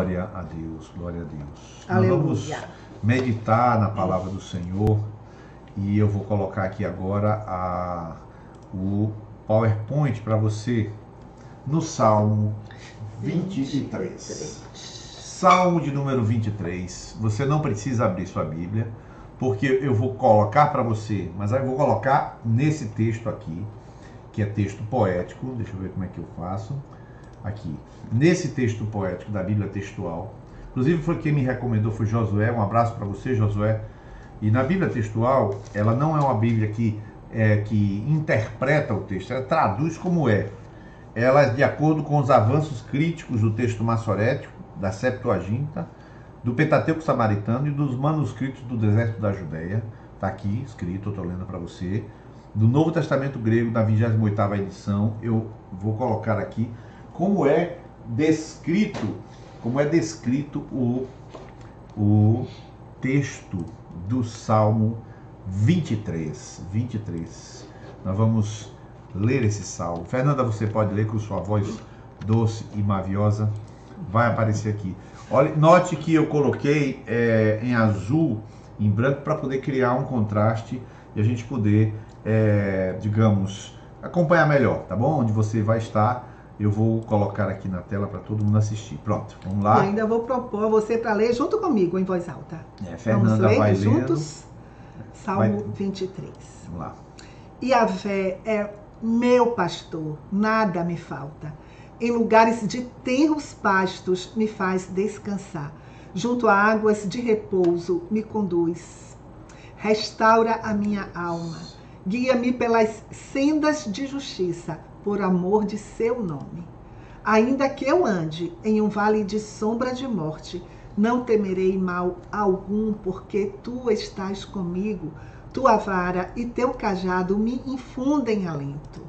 Glória a Deus, glória a Deus. Aleluia. Nós vamos meditar na palavra do Senhor e eu vou colocar aqui agora o PowerPoint para você no Salmo 23. Salmo de número 23. Você não precisa abrir sua Bíblia, porque eu vou colocar para você, mas aí eu vou colocar nesse texto aqui, que é texto poético. Deixa eu ver como é que eu faço. Aqui, nesse texto poético da Bíblia textual. Inclusive foi quem me recomendou, foi Josué. Um abraço para você, Josué. E na Bíblia textual, ela não é uma Bíblia que interpreta o texto, ela traduz como é. Ela é de acordo com os avanços críticos do texto massorético, da Septuaginta, do Pentateuco Samaritano e dos manuscritos do deserto da Judéia. Está aqui escrito, eu estou lendo para você. Do Novo Testamento grego, da 28ª edição, eu vou colocar aqui como é descrito o texto do Salmo 23. Nós vamos ler esse salmo. Fernanda, você pode ler com sua voz doce e maviosa. Vai aparecer aqui. Olha, note que eu coloquei em azul, em branco, para poder criar um contraste e a gente poder, digamos, acompanhar melhor, tá bom? Onde você vai estar, eu vou colocar aqui na tela para todo mundo assistir. Pronto, vamos lá. E ainda vou propor você para ler junto comigo em voz alta. Fernanda vamos ler vai juntos. Salmo 23. Vamos lá. Yahvé é meu pastor, nada me falta. Em lugares de tenros pastos me faz descansar. Junto a águas de repouso me conduz. Restaura a minha alma. Guia-me pelas sendas de justiça, por amor de seu nome. Ainda que eu ande em um vale de sombra de morte, não temerei mal algum, porque tu estás comigo. Tua vara e teu cajado me infundem alento.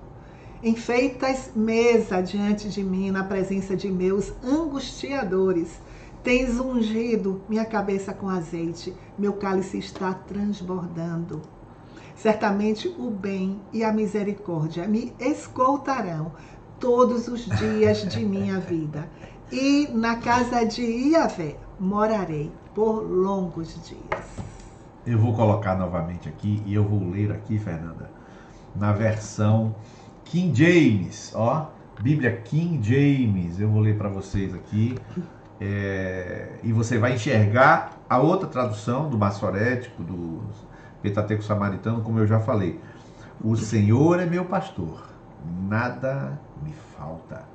Enfeitas mesa diante de mim na presença de meus angustiadores. Tens ungido minha cabeça com azeite, meu cálice está transbordando. Certamente o bem e a misericórdia me escoltarão todos os dias de minha vida. E na casa de Yahvé morarei por longos dias. Eu vou colocar novamente aqui e eu vou ler aqui, Fernanda, na versão King James, ó, Bíblia King James. Eu vou ler para vocês aqui e você vai enxergar a outra tradução do massorético, do Pentateuco Samaritano, como eu já falei. O Senhor é meu pastor, nada me falta.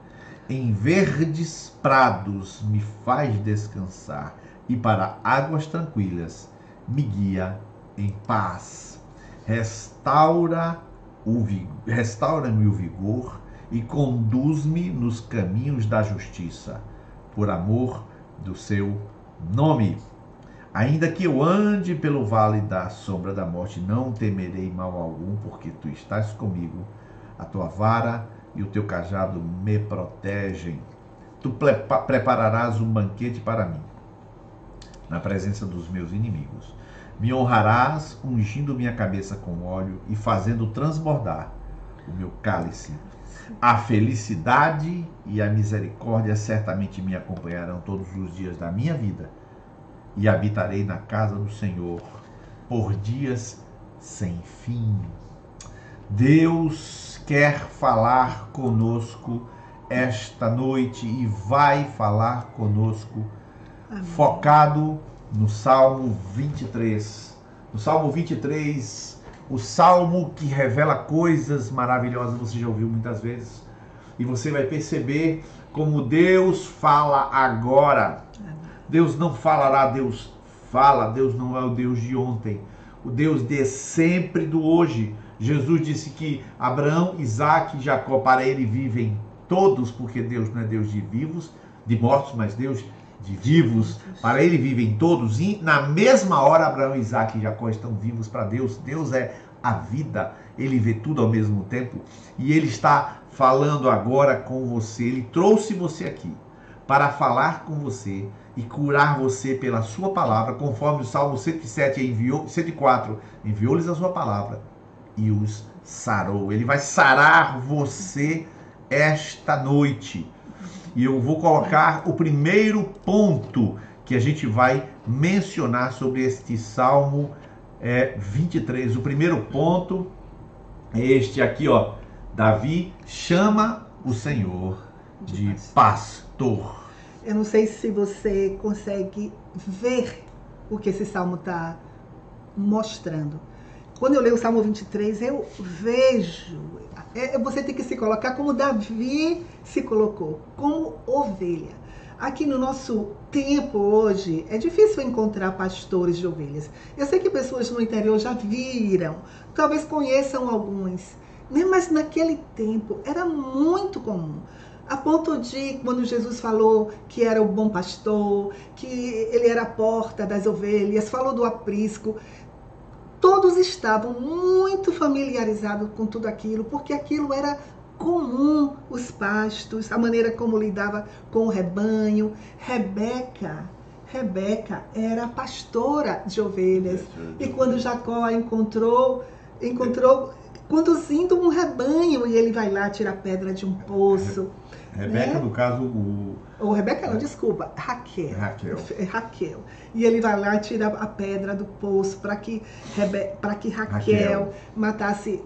Em verdes prados me faz descansar e para águas tranquilas me guia em paz. Restaura-me o vigor e conduz-me nos caminhos da justiça, por amor do seu nome. Ainda que eu ande pelo vale da sombra da morte, não temerei mal algum, porque tu estás comigo. A tua vara e o teu cajado me protegem. Tu prepararás um banquete para mim, na presença dos meus inimigos. Me honrarás, ungindo minha cabeça com óleo e fazendo transbordar o meu cálice. A felicidade e a misericórdia certamente me acompanharão todos os dias da minha vida, e habitarei na casa do Senhor por dias sem fim. Deus quer falar conosco esta noite e vai falar conosco. Amém. Focado no Salmo 23. No Salmo 23, o Salmo que revela coisas maravilhosas, você já ouviu muitas vezes, e você vai perceber como Deus fala agora. Deus não falará, Deus fala. Deus não é o Deus de ontem, o Deus de sempre, do hoje. Jesus disse que Abraão, Isaac e Jacó, para ele vivem todos, porque Deus não é Deus de vivos, de mortos, mas Deus de vivos. Para ele vivem todos, e na mesma hora Abraão, Isaac e Jacó estão vivos para Deus. Deus é a vida, ele vê tudo ao mesmo tempo, e ele está falando agora com você. Ele trouxe você aqui para falar com você e curar você pela sua palavra, conforme o Salmo 104 enviou-lhes a sua palavra e os sarou. Ele vai sarar você esta noite. e eu vou colocar o primeiro ponto que a gente vai mencionar sobre este Salmo 23. O primeiro ponto é este aqui, ó. Davi chama o Senhor de pastor. Eu não sei se você consegue ver o que esse salmo está mostrando. Quando eu leio o Salmo 23, eu vejo... Você tem que se colocar como Davi se colocou, como ovelha. Aqui no nosso tempo hoje, é difícil encontrar pastores de ovelhas. Eu sei que pessoas no interior já viram, talvez conheçam alguns, né? Mas naquele tempo era muito comum. A ponto de, quando Jesus falou que era o bom pastor, que ele era a porta das ovelhas, falou do aprisco, todos estavam muito familiarizados com tudo aquilo, porque aquilo era comum, os pastos, a maneira como lidava com o rebanho. Rebeca era pastora de ovelhas. E quando Jacó a encontrou conduzindo um rebanho, e ele vai lá tirar pedra de um poço. Rebeca, né? No caso, Rebeca não, desculpa, Raquel. E ele vai lá tirar a pedra do poço para que Raquel matasse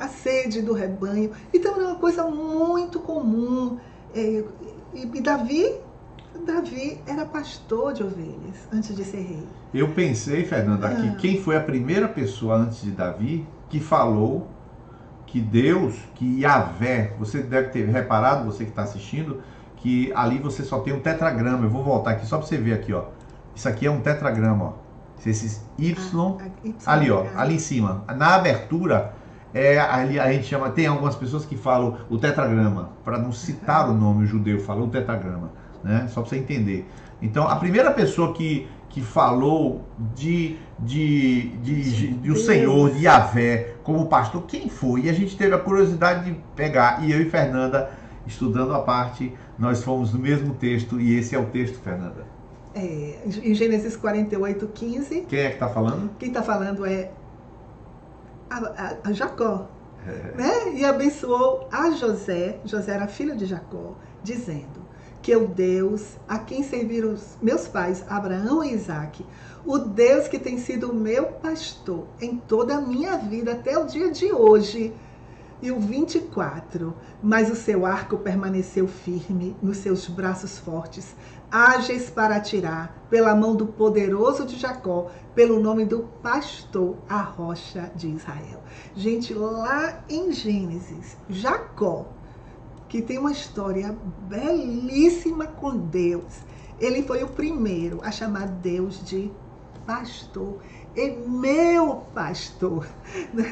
a sede do rebanho. Então era uma coisa muito comum. E Davi era pastor de ovelhas antes de ser rei. Eu pensei, Fernanda, que quem foi a primeira pessoa antes de Davi que falou que Deus, que Yahvé, você deve ter reparado, você que está assistindo, que ali você só tem um tetragrama. Eu vou voltar aqui só para você ver aqui, ó. Isso aqui é um tetragrama, ó. Esses Y, ali, ó, ali em cima. Na abertura, ali a gente chama, tem algumas pessoas que falam o tetragrama, para não citar o nome, o judeu falou o tetragrama, né? Só para você entender. Então, a primeira pessoa que falou de o Senhor, de Yahvé, como pastor, quem foi? E a gente teve a curiosidade de pegar, e eu e Fernanda, estudando a parte, nós fomos no mesmo texto, e esse é o texto, Fernanda. Em Gênesis 48:15. Quem é que está falando? Quem está falando é a Jacó. Né? E abençoou a José era filho de Jacó, dizendo que o Deus a quem serviram os meus pais, Abraão e Isaque, o Deus que tem sido o meu pastor em toda a minha vida até o dia de hoje. E o 24, mas o seu arco permaneceu firme nos seus braços fortes, ágeis para atirar, pela mão do poderoso de Jacó, pelo nome do pastor, a rocha de Israel. Gente, lá em Gênesis, Jacó, que tem uma história belíssima com Deus, ele foi o primeiro a chamar Deus de pastor. É meu pastor.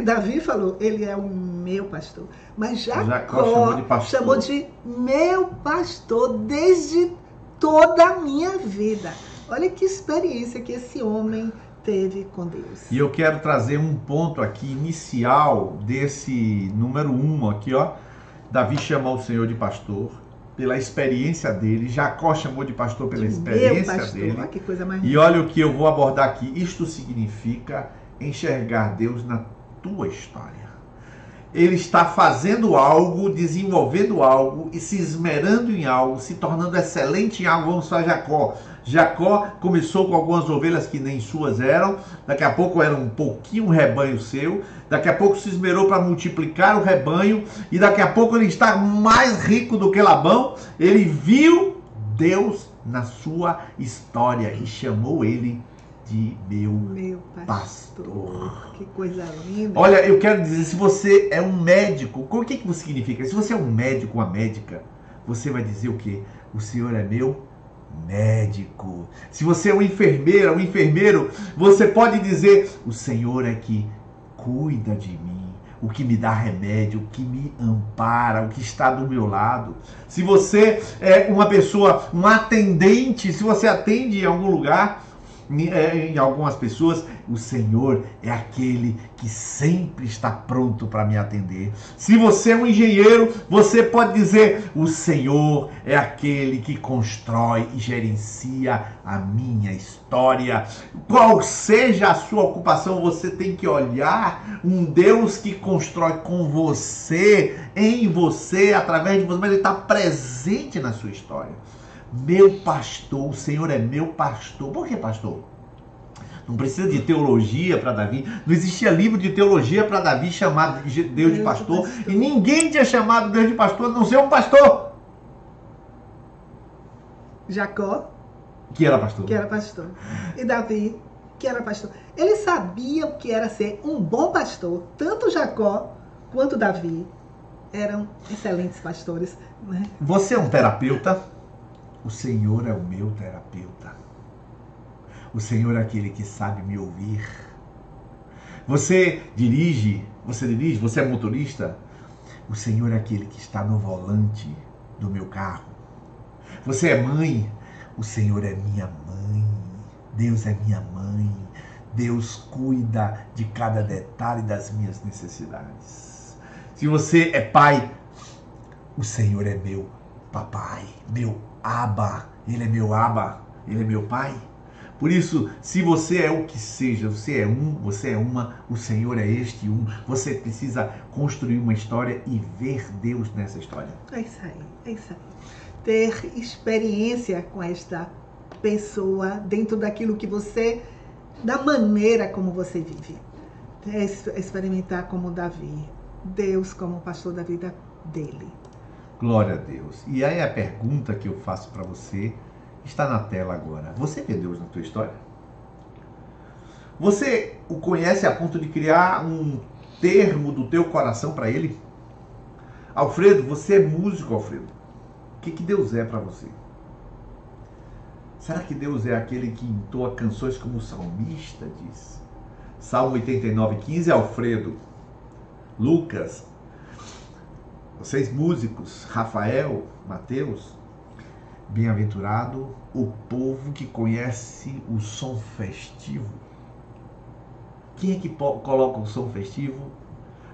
Davi falou, ele é o meu pastor. Mas Jacó chamou de meu pastor desde toda a minha vida. Olha que experiência que esse homem teve com Deus. E eu quero trazer um ponto aqui inicial desse número 1 aqui, ó. Davi chamou o Senhor de pastor pela experiência dele. Jacó chamou de pastor pela experiência dele. Que coisa mais e olha o que eu vou abordar aqui. Isto significa enxergar Deus na tua história. Ele está fazendo algo, desenvolvendo algo e se esmerando em algo, se tornando excelente em algo. Vamos para Jacó. Jacó começou com algumas ovelhas que nem suas eram, daqui a pouco era um pouquinho um rebanho seu, daqui a pouco se esmerou para multiplicar o rebanho, e daqui a pouco ele está mais rico do que Labão. Ele viu Deus na sua história e chamou ele de meu pastor. Que coisa linda. Olha, eu quero dizer, se você é um médico, o que isso significa? Se você é um médico, uma médica, você vai dizer o quê? O Senhor é meu médico. Se você é uma enfermeira, um enfermeiro, você pode dizer, o Senhor é que cuida de mim, o que me dá remédio, o que me ampara, o que está do meu lado. Se você é uma pessoa, um atendente, se você atende em algum lugar, em algumas pessoas, o Senhor é aquele que sempre está pronto para me atender. Se você é um engenheiro, você pode dizer: o Senhor é aquele que constrói e gerencia a minha história. Qual seja a sua ocupação, você tem que olhar um Deus que constrói com você, em você, através de você, mas ele está presente na sua história. Meu pastor, o Senhor é meu pastor. Por que pastor? Não precisa de teologia para Davi. Não existia livro de teologia para Davi chamado Deus de pastor. E ninguém tinha chamado Deus de pastor, a não ser um pastor. Jacó, que era pastor. Que era pastor. E Davi, que era pastor. Ele sabia o que era ser um bom pastor. Tanto Jacó quanto Davi eram excelentes pastores, né? Você é um terapeuta? O Senhor é o meu terapeuta. O Senhor é aquele que sabe me ouvir. Você dirige, você é motorista? O Senhor é aquele que está no volante do meu carro. Você é mãe? O Senhor é minha mãe. Deus é minha mãe. Deus cuida de cada detalhe das minhas necessidades. Se você é pai, o Senhor é meu papai, meu Abba. Ele é meu Abba, ele é meu pai. Por isso, se você é o que seja, você é um, você é uma, o Senhor é este um, você precisa construir uma história e ver Deus nessa história. É isso aí, é isso aí. Ter experiência com esta pessoa dentro daquilo que você, da maneira como você vive. Experimentar como Davi, Deus como pastor da vida dele. Glória a Deus. E aí a pergunta que eu faço para você está na tela agora. Você vê Deus na tua história? Você o conhece a ponto de criar um termo do teu coração para ele? Alfredo, você é músico, Alfredo. O que Deus é para você? Será que Deus é aquele que entoa canções como o salmista diz? Salmo 89:15, Alfredo, Lucas, vocês músicos, Rafael, Mateus, bem-aventurado o povo que conhece o som festivo. Quem é que coloca o som festivo?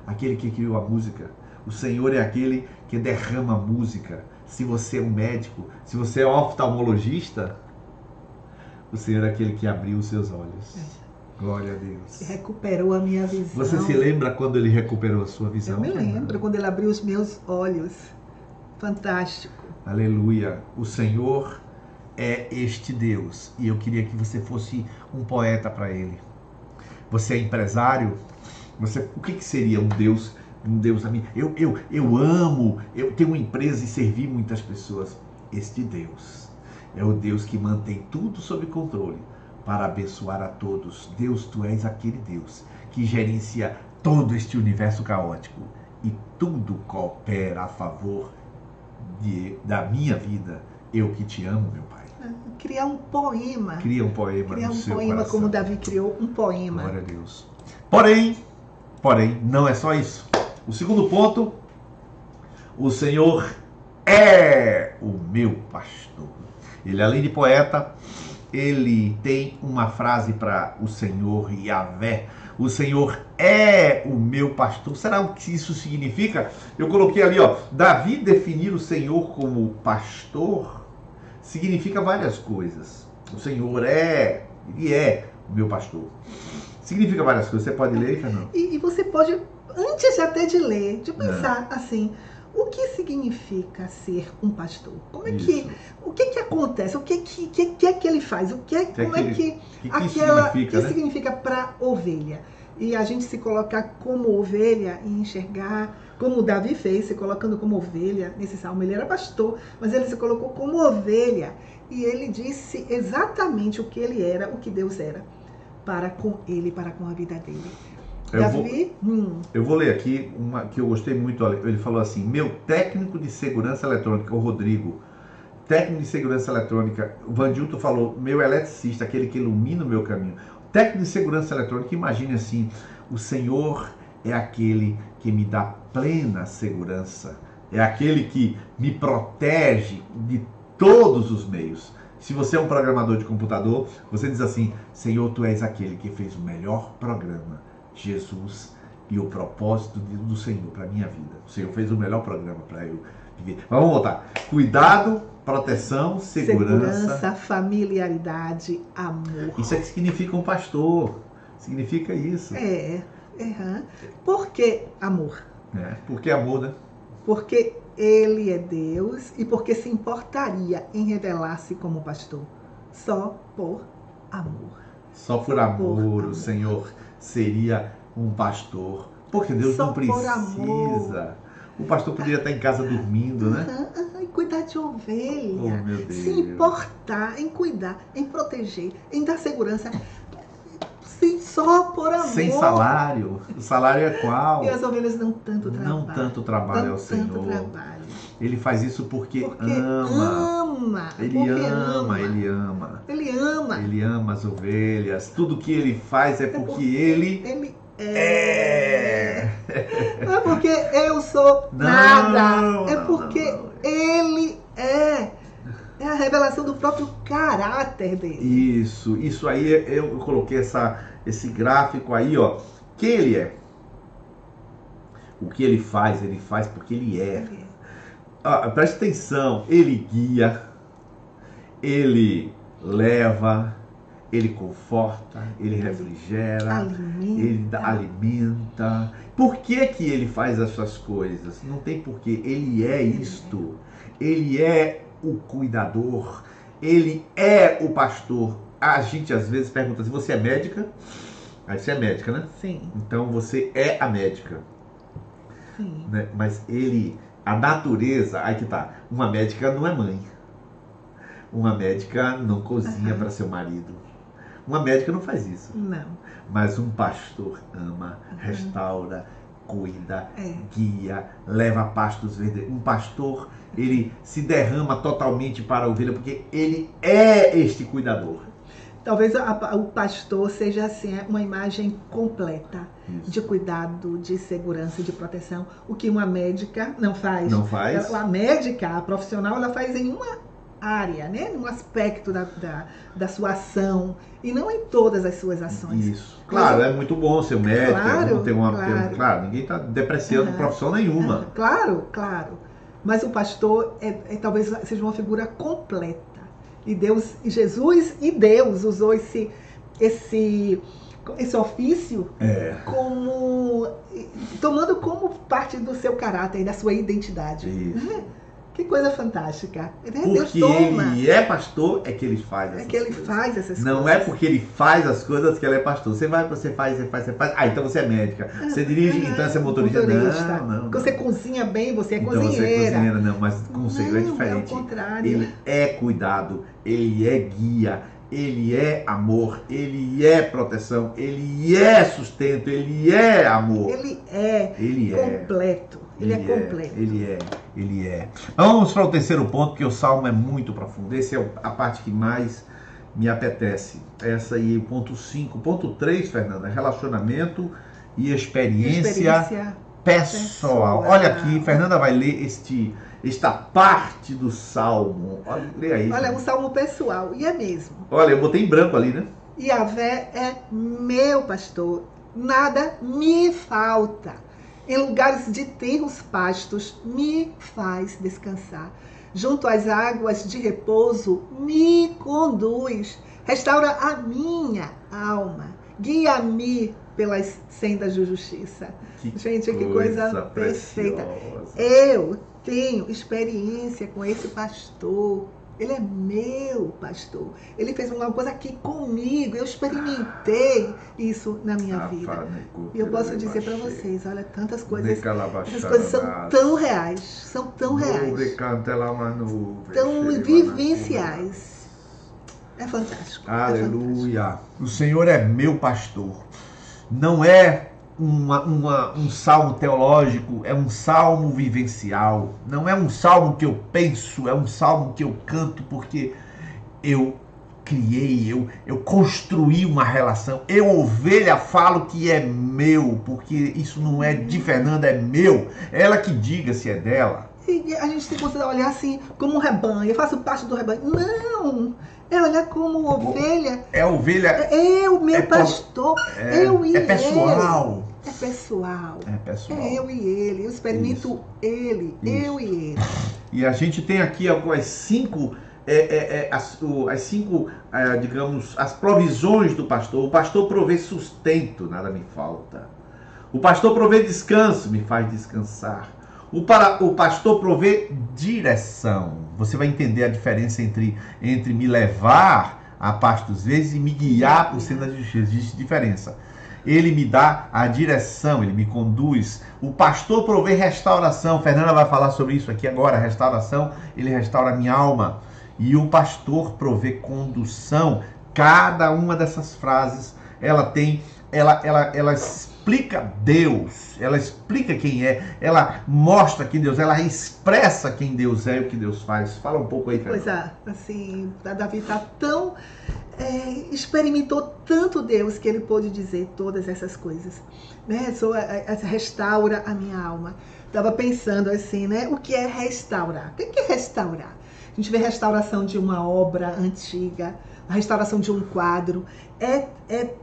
Aquele que criou a música. O Senhor é aquele que derrama música. Se você é um médico, se você é um oftalmologista, o Senhor é aquele que abriu os seus olhos. Glória a Deus. Recuperou a minha visão. Você se lembra quando ele recuperou a sua visão? Eu me lembro quando ele abriu os meus olhos. Fantástico. Aleluia. O Senhor é este Deus. E eu queria que você fosse um poeta para ele. Você é empresário? O que seria um Deus a mim? Eu amo, eu tenho uma empresa e servi muitas pessoas. Este Deus é o Deus que mantém tudo sob controle para abençoar a todos. Deus, tu és aquele Deus que gerencia todo este universo caótico e tudo coopera a favor da minha vida. Eu que te amo, meu Pai. Criar um poema. Cria um poema no seu poema coração. como Davi criou um poema. Glória a Deus. Porém, não é só isso. O segundo ponto, o Senhor é o meu pastor. Ele, além de poeta, ele tem uma frase para o Senhor Yahvé. O Senhor é o meu pastor. Será o que isso significa? Eu coloquei ali, Davi definir o Senhor como pastor significa várias coisas. O Senhor ele é o meu pastor. Significa várias coisas. Você pode ler, Fernando? E você pode, antes até de ler, de pensar assim, o que significa ser um pastor? Como é que, o que acontece? O que é que ele faz? Significa para ovelha? E a gente se colocar como ovelha e enxergar, como Davi fez, se colocando como ovelha. Nesse salmo ele era pastor, mas ele se colocou como ovelha. E ele disse exatamente o que ele era, o que Deus era, para com ele, para com a vida dele. Eu vou ler aqui uma que eu gostei muito. Ele falou assim: meu técnico de segurança eletrônica, o Rodrigo, técnico de segurança eletrônica. O Vandilton falou: meu eletricista, aquele que ilumina o meu caminho. Técnico de segurança eletrônica, imagine assim: o Senhor é aquele que me dá plena segurança, é aquele que me protege de todos os meios. Se você é um programador de computador, você diz assim: Senhor, tu és aquele que fez o melhor programa, Jesus, e o propósito do Senhor para minha vida. O Senhor fez o melhor programa para eu viver. Mas vamos voltar. Cuidado, proteção, segurança, familiaridade, amor. Isso é que significa um pastor. Significa isso. Por que amor? Por que amor, né? Porque ele é Deus e porque se importaria em revelar-se como pastor. Só por amor. Só por amor o Senhor seria um pastor. Porque Deus só não precisa. O pastor poderia estar em casa dormindo, né? E cuidar de ovelha. Oh, meu Deus. Se importar em cuidar, em proteger, em dar segurança. Sim, só por amor. Sem salário. O salário é qual? E as ovelhas não tanto trabalho. Não tanto trabalho ao Senhor. Trabalho. Ele faz isso porque ama. Ele ama. Ele ama as ovelhas. Tudo que ele faz é porque ele é. Não é porque eu sou nada. É porque ele é. É a revelação do próprio caráter dele. Isso aí, eu coloquei esse gráfico aí, ó. Quem ele é? O que ele faz porque ele é. Preste atenção, ele guia, ele leva, ele conforta, ele refrigera, ele alimenta. Por que ele faz essas coisas? Não tem porquê, ele é isto. Ele é o cuidador, ele é o pastor. A gente às vezes pergunta assim: você é médica? Aí você é médica, né? Sim. Então você é a médica. Sim. Né? Mas a natureza, aí que tá. Uma médica não é mãe. Uma médica não cozinha para seu marido. Uma médica não faz isso. Não. Mas um pastor ama, restaura, cuida, guia, leva a pastos verdes. Um pastor, ele se derrama totalmente para a ovelha, porque ele é este cuidador. Talvez o pastor seja assim, uma imagem completa de cuidado, de segurança, de proteção. O que uma médica não faz. Não faz. A médica, a profissional, ela faz em uma área, né? Num aspecto da sua ação e não em todas as suas ações. Isso. Claro, é muito bom ser médico, claro. Ninguém está depreciando profissão nenhuma. Claro. Mas o pastor talvez seja uma figura completa. E Jesus usou esse ofício tomando como parte do seu caráter e da sua identidade. Isso. Que coisa fantástica. Porque ele é pastor, é que ele faz essas coisas. Faz essas coisas. Não é porque ele faz as coisas que ele é pastor. Você faz. Então você é médica. Você dirige, então você é motorista. Não. Você cozinha bem, você é então cozinheira. Você é cozinheira, não. Mas com o Senhor é diferente. É o contrário. Ele é cuidado, ele é guia, ele é amor, ele é proteção, ele é sustento, ele é amor. Ele é completo. Ele é completo. Ele é. Vamos para o terceiro ponto, porque o Salmo é muito profundo. Essa é a parte que mais me apetece. Essa aí, o ponto 5. Ponto 3, Fernanda, relacionamento e experiência pessoal. Olha aqui, Fernanda vai ler esta parte do Salmo. Lê aí. Olha, é um Salmo pessoal, e é mesmo. Olha, eu botei em branco ali, né? Yahvé é meu pastor, nada me falta. Em lugares de tenros pastos me faz descansar. Junto às águas de repouso me conduz. Restaura a minha alma. Guia-me pelas sendas de justiça. Gente, que coisa perfeita. Eu tenho experiência com esse pastor. Ele é meu pastor. Ele fez uma coisa aqui comigo. Eu experimentei isso na minha vida. E eu posso dizer para vocês, olha, tantas coisas. Essas coisas são tão reais. São tão reais. Tão vivenciais. É fantástico. Aleluia. É fantástico. O Senhor é meu pastor. Não é um salmo teológico, é um salmo vivencial. Não é um salmo que eu penso, é um salmo que eu canto porque eu criei, eu construí uma relação. Eu, ovelha, falo que é meu, porque isso não é de Fernanda, é meu. Ela que diga se é dela. a gente se considera olhar assim como um rebanho, eu faço parte do rebanho. Não! É olhar como ovelha. É ovelha. É o meu pastor. Eu e ele. É pessoal. É pessoal. É pessoal. É eu e ele. Eu experimento ele. Isso. Eu e ele. E a gente tem aqui algumas 5, as 5, digamos, as provisões do pastor. O pastor provê sustento, nada me falta. O pastor provê descanso, me faz descansar. O pastor provê direção. Você vai entender a diferença entre me levar a pastos verdes e me guiar por senda de justiça. Existe diferença. Ele me dá a direção, ele me conduz. O pastor provê restauração. Fernanda vai falar sobre isso aqui agora. Restauração, ele restaura a minha alma. E o pastor provê condução. Cada uma dessas frases, ela explica Deus, ela explica quem é, ela mostra quem Deus é, ela expressa quem Deus é e o que Deus faz. Fala um pouco aí, Fernanda. Pois é, assim, Davi está tão... experimentou tanto Deus que ele pôde dizer todas essas coisas, né? Restaura a minha alma. Estava pensando assim, né? O que é restaurar? O que é restaurar? A gente vê restauração de uma obra antiga, a restauração de um quadro, é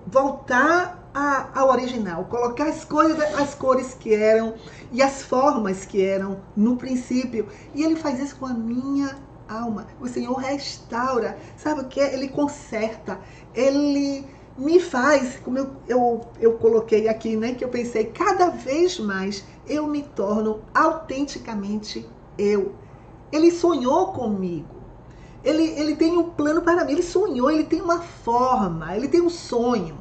voltar ao original, colocar as cores que eram e as formas que eram no princípio. E ele faz isso com a minha alma. O Senhor restaura, sabe o que? Ele conserta, ele me faz, como eu coloquei aqui, né? Que eu pensei, cada vez mais eu me torno autenticamente eu. Ele sonhou comigo. Ele tem um plano para mim, ele sonhou, ele tem uma forma, ele tem um sonho.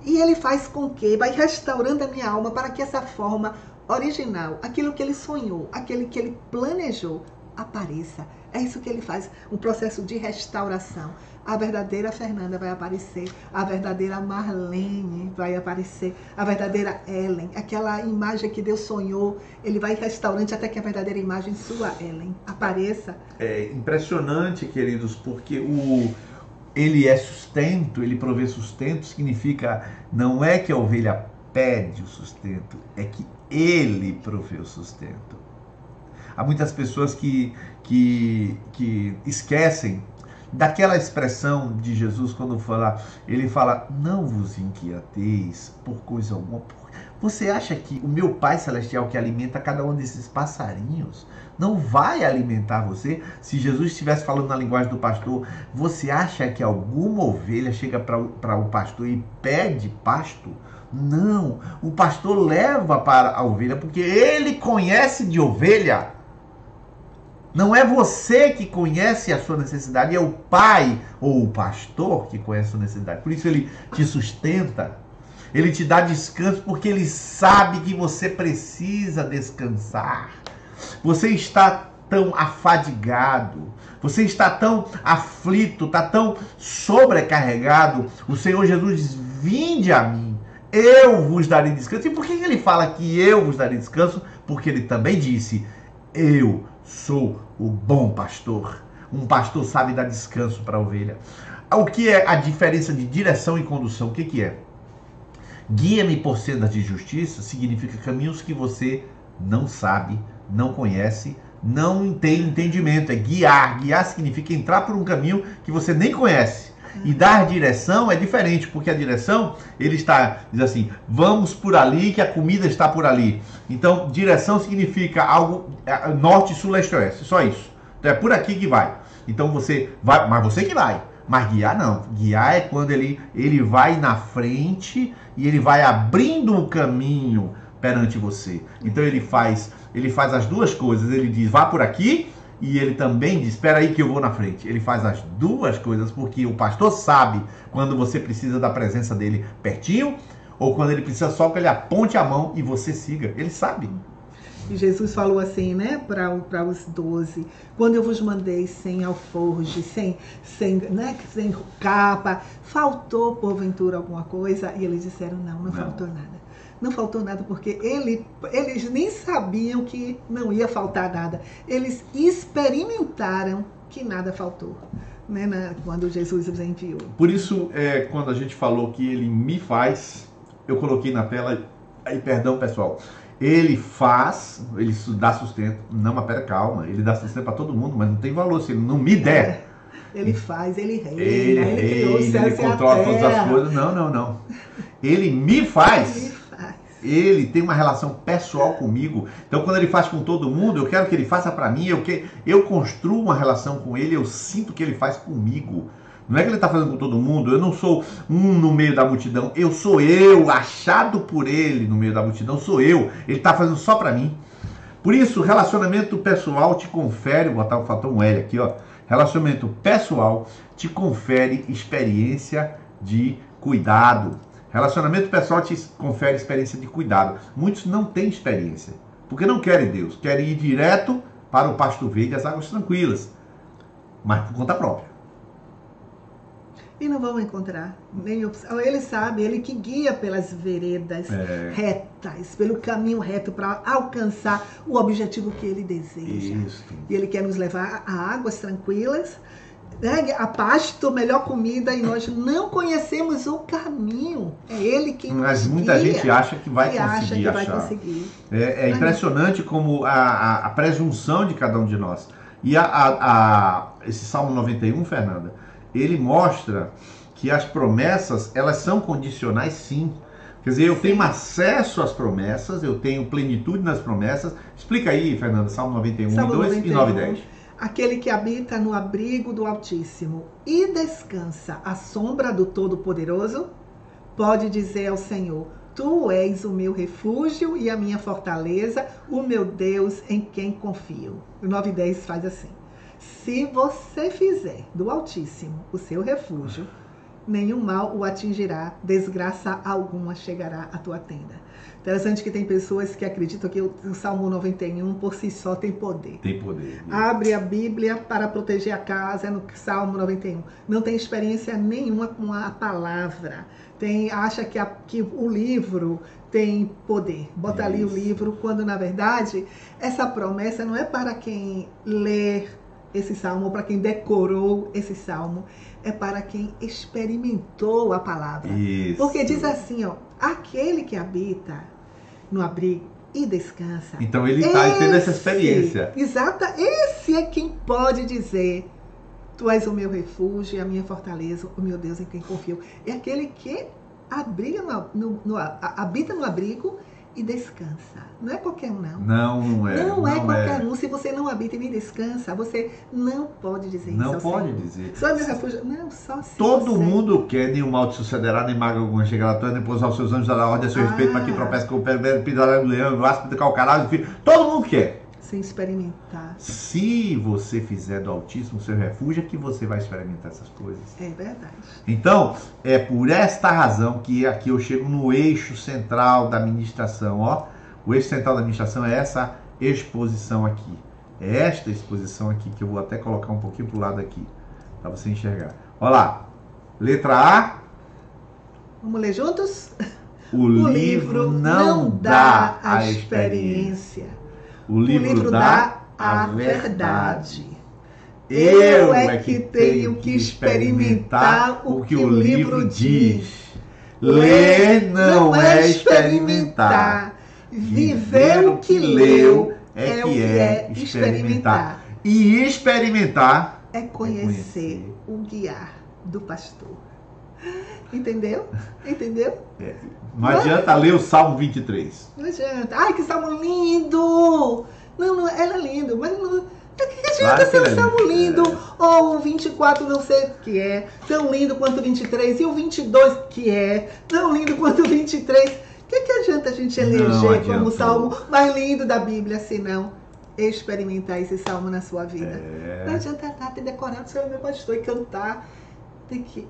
E ele faz com que, vai restaurando a minha alma para que essa forma original, aquilo que ele sonhou, aquele que ele planejou, apareça. É isso que ele faz, um processo de restauração. A verdadeira Fernanda vai aparecer, a verdadeira Marlene vai aparecer, a verdadeira Ellen, aquela imagem que Deus sonhou, ele vai restaurando até que a verdadeira imagem sua, Ellen, apareça. É impressionante, queridos, porque ele é sustento, ele provê sustento, significa, não é que a ovelha pede o sustento, é que ele provê o sustento. Há muitas pessoas que esquecem daquela expressão de Jesus quando ele fala, não vos inquieteis por coisa alguma. Você acha que o meu Pai Celestial que alimenta cada um desses passarinhos não vai alimentar você? Se Jesus estivesse falando na linguagem do pastor, você acha que alguma ovelha chega para o pastor e pede pasto? Não, o pastor leva para a ovelha porque ele conhece de ovelha. Não é você que conhece a sua necessidade, é o pai ou o pastor que conhece a sua necessidade. Por isso ele te sustenta, ele te dá descanso, porque ele sabe que você precisa descansar. Você está tão afadigado, você está tão aflito, está tão sobrecarregado. O Senhor Jesus diz, vinde a mim, eu vos darei descanso. E por que ele fala que eu vos darei descanso? Porque ele também disse, eu sou o bom pastor. Um pastor sabe dar descanso para a ovelha. O que é a diferença de direção e condução? O que é? Guia-me por sendas de justiça significa caminhos que você não sabe, não conhece, não tem entendimento. É guiar. Guiar significa entrar por um caminho que você nem conhece. E dar direção é diferente, porque a direção, diz assim, vamos por ali que a comida está por ali. Então, direção significa algo norte, sul, leste, oeste, só isso. Então é por aqui que vai. Então você vai, mas você que vai. Mas guiar não. Guiar é quando ele vai na frente e ele vai abrindo o caminho perante você. Então ele faz as duas coisas. Ele diz, vá por aqui. E ele também diz, espera aí que eu vou na frente. Ele faz as duas coisas porque o pastor sabe quando você precisa da presença dele pertinho ou quando ele precisa só que ele aponte a mão e você siga. Ele sabe. E Jesus falou assim, né, para os 12, quando eu vos mandei sem alforje, sem capa, faltou porventura alguma coisa? E eles disseram, não faltou nada. Não faltou nada porque eles nem sabiam que não ia faltar nada. Eles experimentaram que nada faltou, né, quando Jesus os enviou. Por isso, quando a gente falou que ele me faz, eu coloquei na tela, aí perdão pessoal, Ele dá sustento. Não, mas pera, calma. Ele dá sustento para todo mundo, mas não tem valor se ele não me der. Ele faz, ele reina, ele controla todas as coisas. Não. Ele me faz. Ele tem uma relação pessoal comigo. Então, quando ele faz com todo mundo, eu quero que ele faça para mim. Eu construo uma relação com ele, eu sinto que ele faz comigo. Não é que ele está fazendo com todo mundo. Eu não sou no meio da multidão. Eu sou eu, achado por ele no meio da multidão. Sou eu. Ele está fazendo só para mim. Por isso, relacionamento pessoal te confere... Faltou um L aqui, ó. Relacionamento pessoal te confere experiência de cuidado. Relacionamento pessoal te confere experiência de cuidado. Muitos não têm experiência, porque não querem Deus. Querem ir direto para o pasto verde e as águas tranquilas, mas por conta própria. E não vão encontrar nem opção. Ele sabe, ele que guia pelas veredas retas, pelo caminho reto para alcançar o objetivo que ele deseja. Isso. E ele quer nos levar a águas tranquilas, a pasto, melhor comida, e nós não conhecemos o caminho. É ele quem nos guia. Mas muita gente acha que vai conseguir achar. É impressionante como a presunção de cada um de nós. E esse Salmo 91, Fernanda, ele mostra que as promessas, elas são condicionais, sim. Quer dizer, eu tenho acesso às promessas, eu tenho plenitude nas promessas. Explica aí, Fernanda, Salmo 91, Salmo 2 91. E 9 e 10. Aquele que habita no abrigo do Altíssimo e descansa à sombra do Todo-Poderoso, pode dizer ao Senhor: Tu és o meu refúgio e a minha fortaleza, o meu Deus em quem confio. O 9 e 10 faz assim: se você fizer do Altíssimo o seu refúgio, nenhum mal o atingirá, desgraça alguma chegará à tua tenda. Interessante que tem pessoas que acreditam que o Salmo 91 por si só tem poder. Tem poder. Abre a Bíblia para proteger a casa no Salmo 91. Não tem experiência nenhuma com a palavra. Acha que o livro tem poder. Bota ali o livro, quando na verdade essa promessa não é para quem lê esse salmo, para quem decorou esse salmo, é para quem experimentou a palavra. Isso. Porque diz assim, ó: aquele que habita no abrigo e descansa. Então ele está tendo essa experiência. Exato, esse é quem pode dizer: Tu és o meu refúgio e a minha fortaleza, o meu Deus em quem confio. É aquele que habita no abrigo e descansa. Não é qualquer um, não. Não é. Não é qualquer um. Se você não habita e nem descansa, você não pode dizer isso. Não pode dizer. Só é meu refúgio. Não, só se todo mundo quer, nem o mal te sucederá, nem maga alguma chegará à tua, nem pousar os seus anjos dará ordem a seu respeito, para que tropece com o pé, pisará no leão, o áspero de calcarado, filho. Todo mundo quer. Sem experimentar. Se você fizer do Altíssimo seu refúgio, é que você vai experimentar essas coisas. É verdade. Então, é por esta razão que aqui eu chego no eixo central da ministração, ó. O eixo central da ministração é essa exposição aqui. É esta exposição aqui, que eu vou até colocar um pouquinho pro lado aqui, para você enxergar. Olha lá. Letra A. Vamos ler juntos? O livro não dá a experiência. O livro dá a verdade. Eu é que tenho que experimentar o que o livro diz. Ler não é experimentar. Viver o que leu é que é experimentar. E experimentar é conhecer o guiar do pastor. Entendeu? Entendeu? Não adianta ler o Salmo 23. Não adianta. Ai, que salmo lindo! Não, ela é lindo, mas não... Que adianta ser um salmo lindo? Ou o 24 não sei o que é, tão lindo quanto o 23, e o 22 que é, tão lindo quanto o 23. Que adianta a gente eleger como o salmo mais lindo da Bíblia, se não experimentar esse salmo na sua vida? Não adianta ter decorado, ser o meu pastor, e cantar. Tem que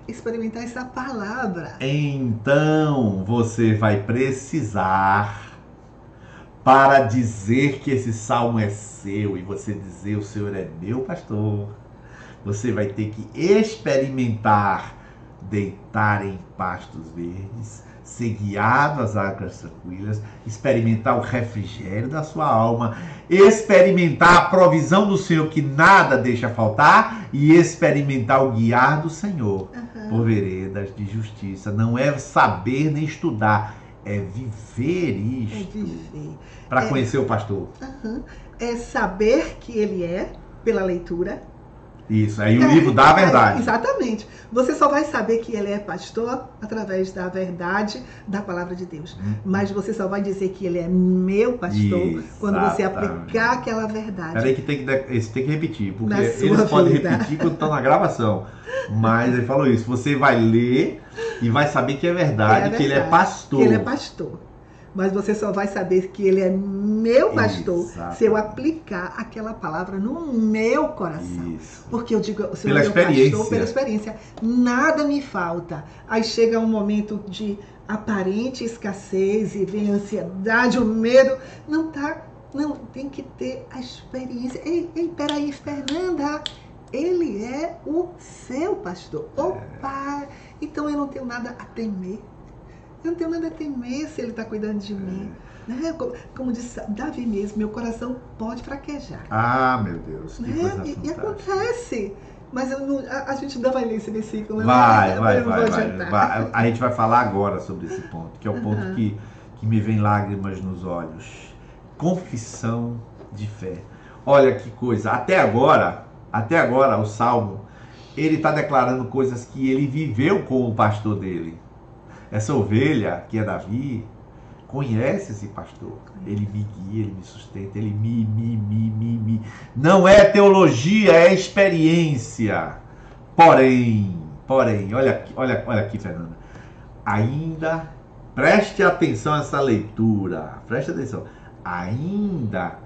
experimentar essa palavra. Então você vai precisar, para dizer que esse salmo é seu e você dizer o Senhor é meu pastor, você vai ter que experimentar deitar em pastos verdes, ser guiado às águas tranquilas, experimentar o refrigério da sua alma, experimentar a provisão do Senhor que nada deixa faltar e experimentar o guiar do Senhor por veredas de justiça. Não é saber nem estudar, é viver isto. É viver. Para conhecer o pastor. É saber que ele é, pela leitura. Isso, aí o livro dá a verdade. Exatamente. Você só vai saber que ele é pastor através da verdade da palavra de Deus. Mas você só vai dizer que ele é meu pastor quando você aplicar aquela verdade. Peraí que você tem que repetir, porque eles podem repetir quando estão na gravação. Mas ele falou isso, você vai ler e vai saber que é verdade, que ele é pastor. Que ele é pastor. Mas você só vai saber que ele é meu pastor se eu aplicar aquela palavra no meu coração. Isso. Porque eu digo, se pela eu experiência. Pastor, pela experiência, nada me falta. Aí chega um momento de aparente escassez e vem a ansiedade, o medo. Não, tem que ter a experiência. Ei, peraí, Fernanda, ele é o seu pastor, o Pai. Então eu não tenho nada a temer. Eu não tenho nada a temer se ele está cuidando de mim. Né? Como disse Davi mesmo, meu coração pode fraquejar. Ah, meu Deus, que coisa E acontece. Mas a gente ainda vai ler esse versículo. Vai. A gente vai falar agora sobre esse ponto, que é o ponto que me vem lágrimas nos olhos. Confissão de fé. Olha que coisa. Até agora, o Salmo, ele está declarando coisas que ele viveu com o pastor dele. Essa ovelha, que é Davi, conhece esse pastor. Ele me guia, ele me sustenta, ele me. Não é teologia, é experiência. Porém, olha aqui, Fernanda. Ainda, preste atenção a essa leitura. Preste atenção. Ainda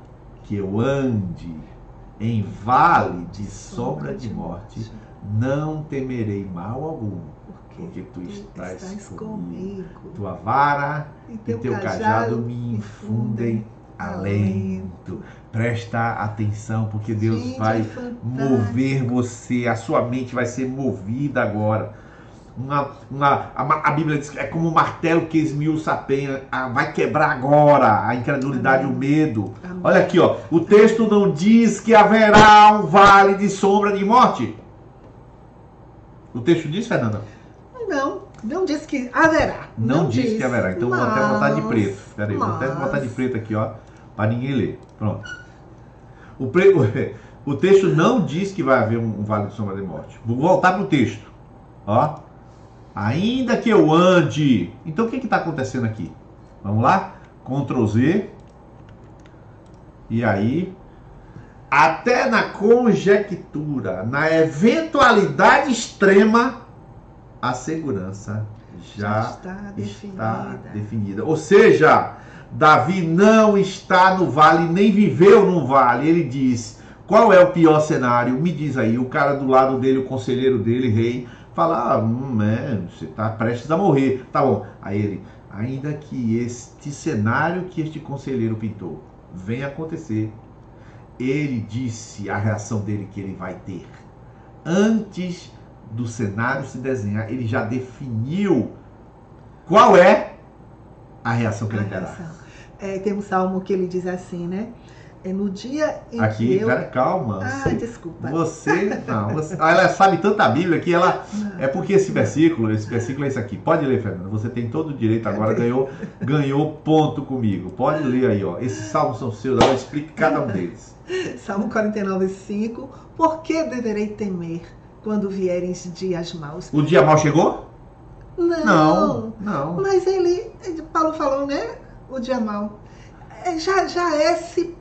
que eu ande em vale de sombra de morte, não temerei mal algum. Porque tu estás comigo. Tua vara e teu cajado me infundem alento. Presta atenção, porque Deus vai mover você. A sua mente vai ser movida agora. A Bíblia diz que é como um martelo que esmiuça a penha. Vai quebrar agora a incredulidade e o medo. Amém. Olha aqui, ó. O texto não diz que haverá um vale de sombra de morte. O texto diz, Fernanda? Não diz que haverá. Não diz que haverá. Então vou até botar de preto. Peraí, vou até botar de preto aqui, ó. Para ninguém ler. Pronto. O texto não diz que vai haver um vale de sombra de morte. Vou voltar para o texto. Ó. Ainda que eu ande. Então o que está acontecendo aqui? Vamos lá? Ctrl Z. E aí. Até na conjectura, na eventualidade extrema, a segurança já está definida. Ou seja, Davi não está no vale, nem viveu no vale. Ele diz, qual é o pior cenário? Me diz aí, o cara do lado dele, o conselheiro dele, rei, fala, você está prestes a morrer. Tá bom. Aí ele, ainda que este cenário que este conselheiro pintou venha acontecer, ele disse a reação dele que ele vai ter. Antes do cenário se desenhar, ele já definiu qual é a reação que ele terá. Tem um salmo que ele diz assim, né? No dia em aqui, que eu... Cara, calma. Desculpa. Ela sabe tanta Bíblia que ela... É porque esse versículo é esse aqui. Pode ler, Fernanda. Você tem todo o direito agora, ganhou ponto comigo. Pode ler aí, ó. Esses salmos são seus, ela explica cada um deles. Salmo 49:5. Por que deverei temer quando vierem dias maus? O dia mau chegou? Não. Não. Mas Paulo falou, né? O dia mau. Já é se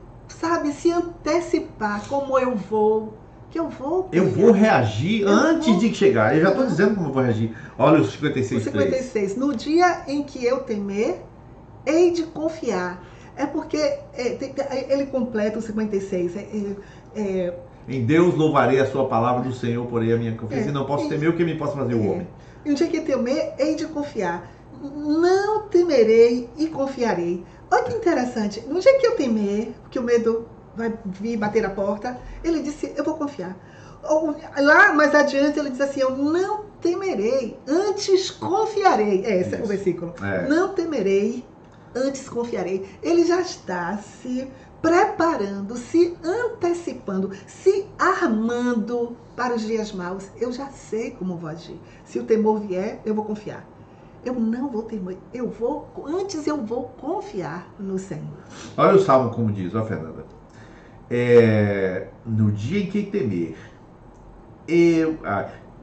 antecipar como eu vou. Eu vou reagir antes de chegar. Eu já estou dizendo como eu vou reagir. Olha o 56. O 56. No dia em que eu temer, hei de confiar. É porque ele completa o 56. Em Deus louvarei a sua palavra, do Senhor porém a minha confiança. E não posso temer o que me possa fazer o homem. E no dia que temer, hei de confiar. Não temerei e confiarei. Olha que interessante. No dia que eu temer, porque o medo vai vir bater a porta, ele disse, eu vou confiar. Lá mais adiante ele diz assim, eu não temerei, antes confiarei. Esse é o versículo. Não temerei, antes confiarei. Ele já está se preparando, se antecipando, se armando para os dias maus. Eu já sei como vou agir. Se o temor vier, eu vou confiar. Eu não vou temer, antes eu vou confiar no Senhor. Olha o Salmo como diz, ó Fernanda. No dia em que temer,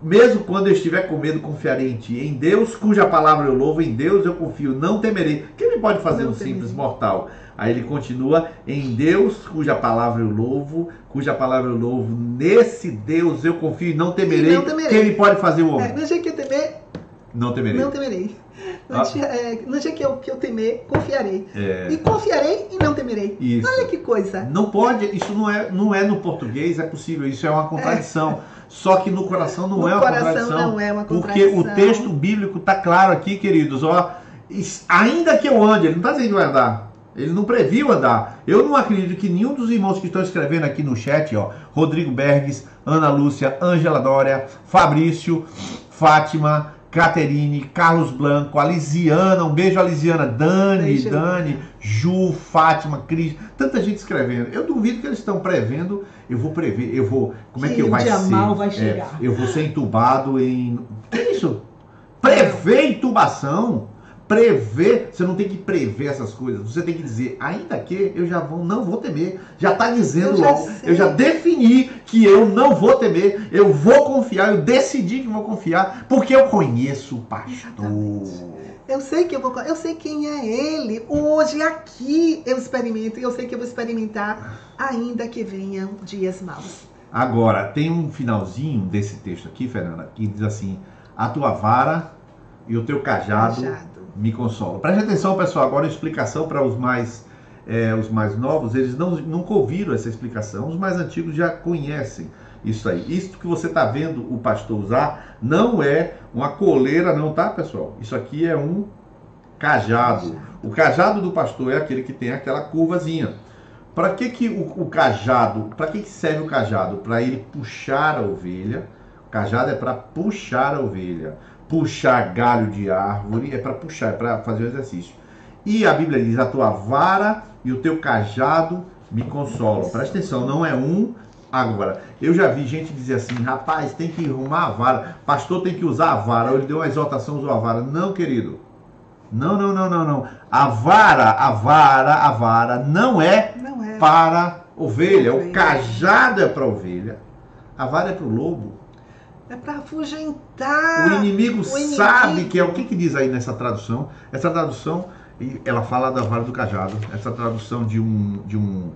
mesmo quando eu estiver com medo, confiarei em ti. Em Deus, cuja palavra eu louvo, em Deus eu confio, não temerei. O que ele pode fazer um simples mortal? Aí ele continua, em Deus, cuja palavra eu louvo, nesse Deus eu confio e não temerei. O que ele pode fazer o homem? No dia que eu temer, não temerei. No dia que eu temer, confiarei. E confiarei e não temerei. Isso. Olha que coisa. Não pode, isso não é no português, é possível, isso é uma contradição. Só que no coração não é uma contradição. Porque o texto bíblico está claro aqui, queridos. Ó, ainda que eu ande, ele não está dizendo que vai andar. Ele não previu andar. Eu não acredito que nenhum dos irmãos que estão escrevendo aqui no chat, ó, Rodrigo Berges, Ana Lúcia, Ângela Dória, Fabrício, Fátima, Caterine, Carlos Blanco, a Lisiana, um beijo a Lisiana, Dani, Ju, Fátima, Cris, tanta gente escrevendo. Eu duvido que eles estão prevendo, como é que vai ser? Mal vai chegar. Eu vou ser entubado em... Que é isso? Prever intubação? Prever, você não tem que prever essas coisas, você tem que dizer, ainda que eu não vou temer, já está dizendo logo, eu já defini que eu não vou temer, eu vou confiar, eu decidi que vou confiar, porque eu conheço o pastor. Exatamente. Eu sei quem é ele, hoje aqui eu experimento, e eu sei que eu vou experimentar, ainda que venham dias maus. Agora, tem um finalzinho desse texto aqui, Fernanda, que diz assim, a tua vara e o teu cajado me consolam. Preste atenção, pessoal, agora a explicação para os mais novos, eles nunca ouviram essa explicação, os mais antigos já conhecem isso aí. Isso que você está vendo o pastor usar não é uma coleira não, tá, pessoal? Isso aqui é um cajado. O cajado do pastor é aquele que tem aquela curvazinha. Para que o cajado, para que serve o cajado? Para ele puxar a ovelha. O cajado é para puxar a ovelha. Puxar galho de árvore, é para puxar, é para fazer o exercício. E a Bíblia diz, a tua vara e o teu cajado me consolam. Presta atenção, não é um. Agora, eu já vi gente dizer assim, rapaz, tem que arrumar a vara, pastor tem que usar a vara, ou ele deu uma exortação, usou a vara. Não, querido. Não. A vara não é para ovelha. O cajado é para ovelha. A vara é para o lobo. É para afugentar. O inimigo sabe que é o que diz aí nessa tradução. Essa tradução, ela fala da vara do cajado. Essa tradução de um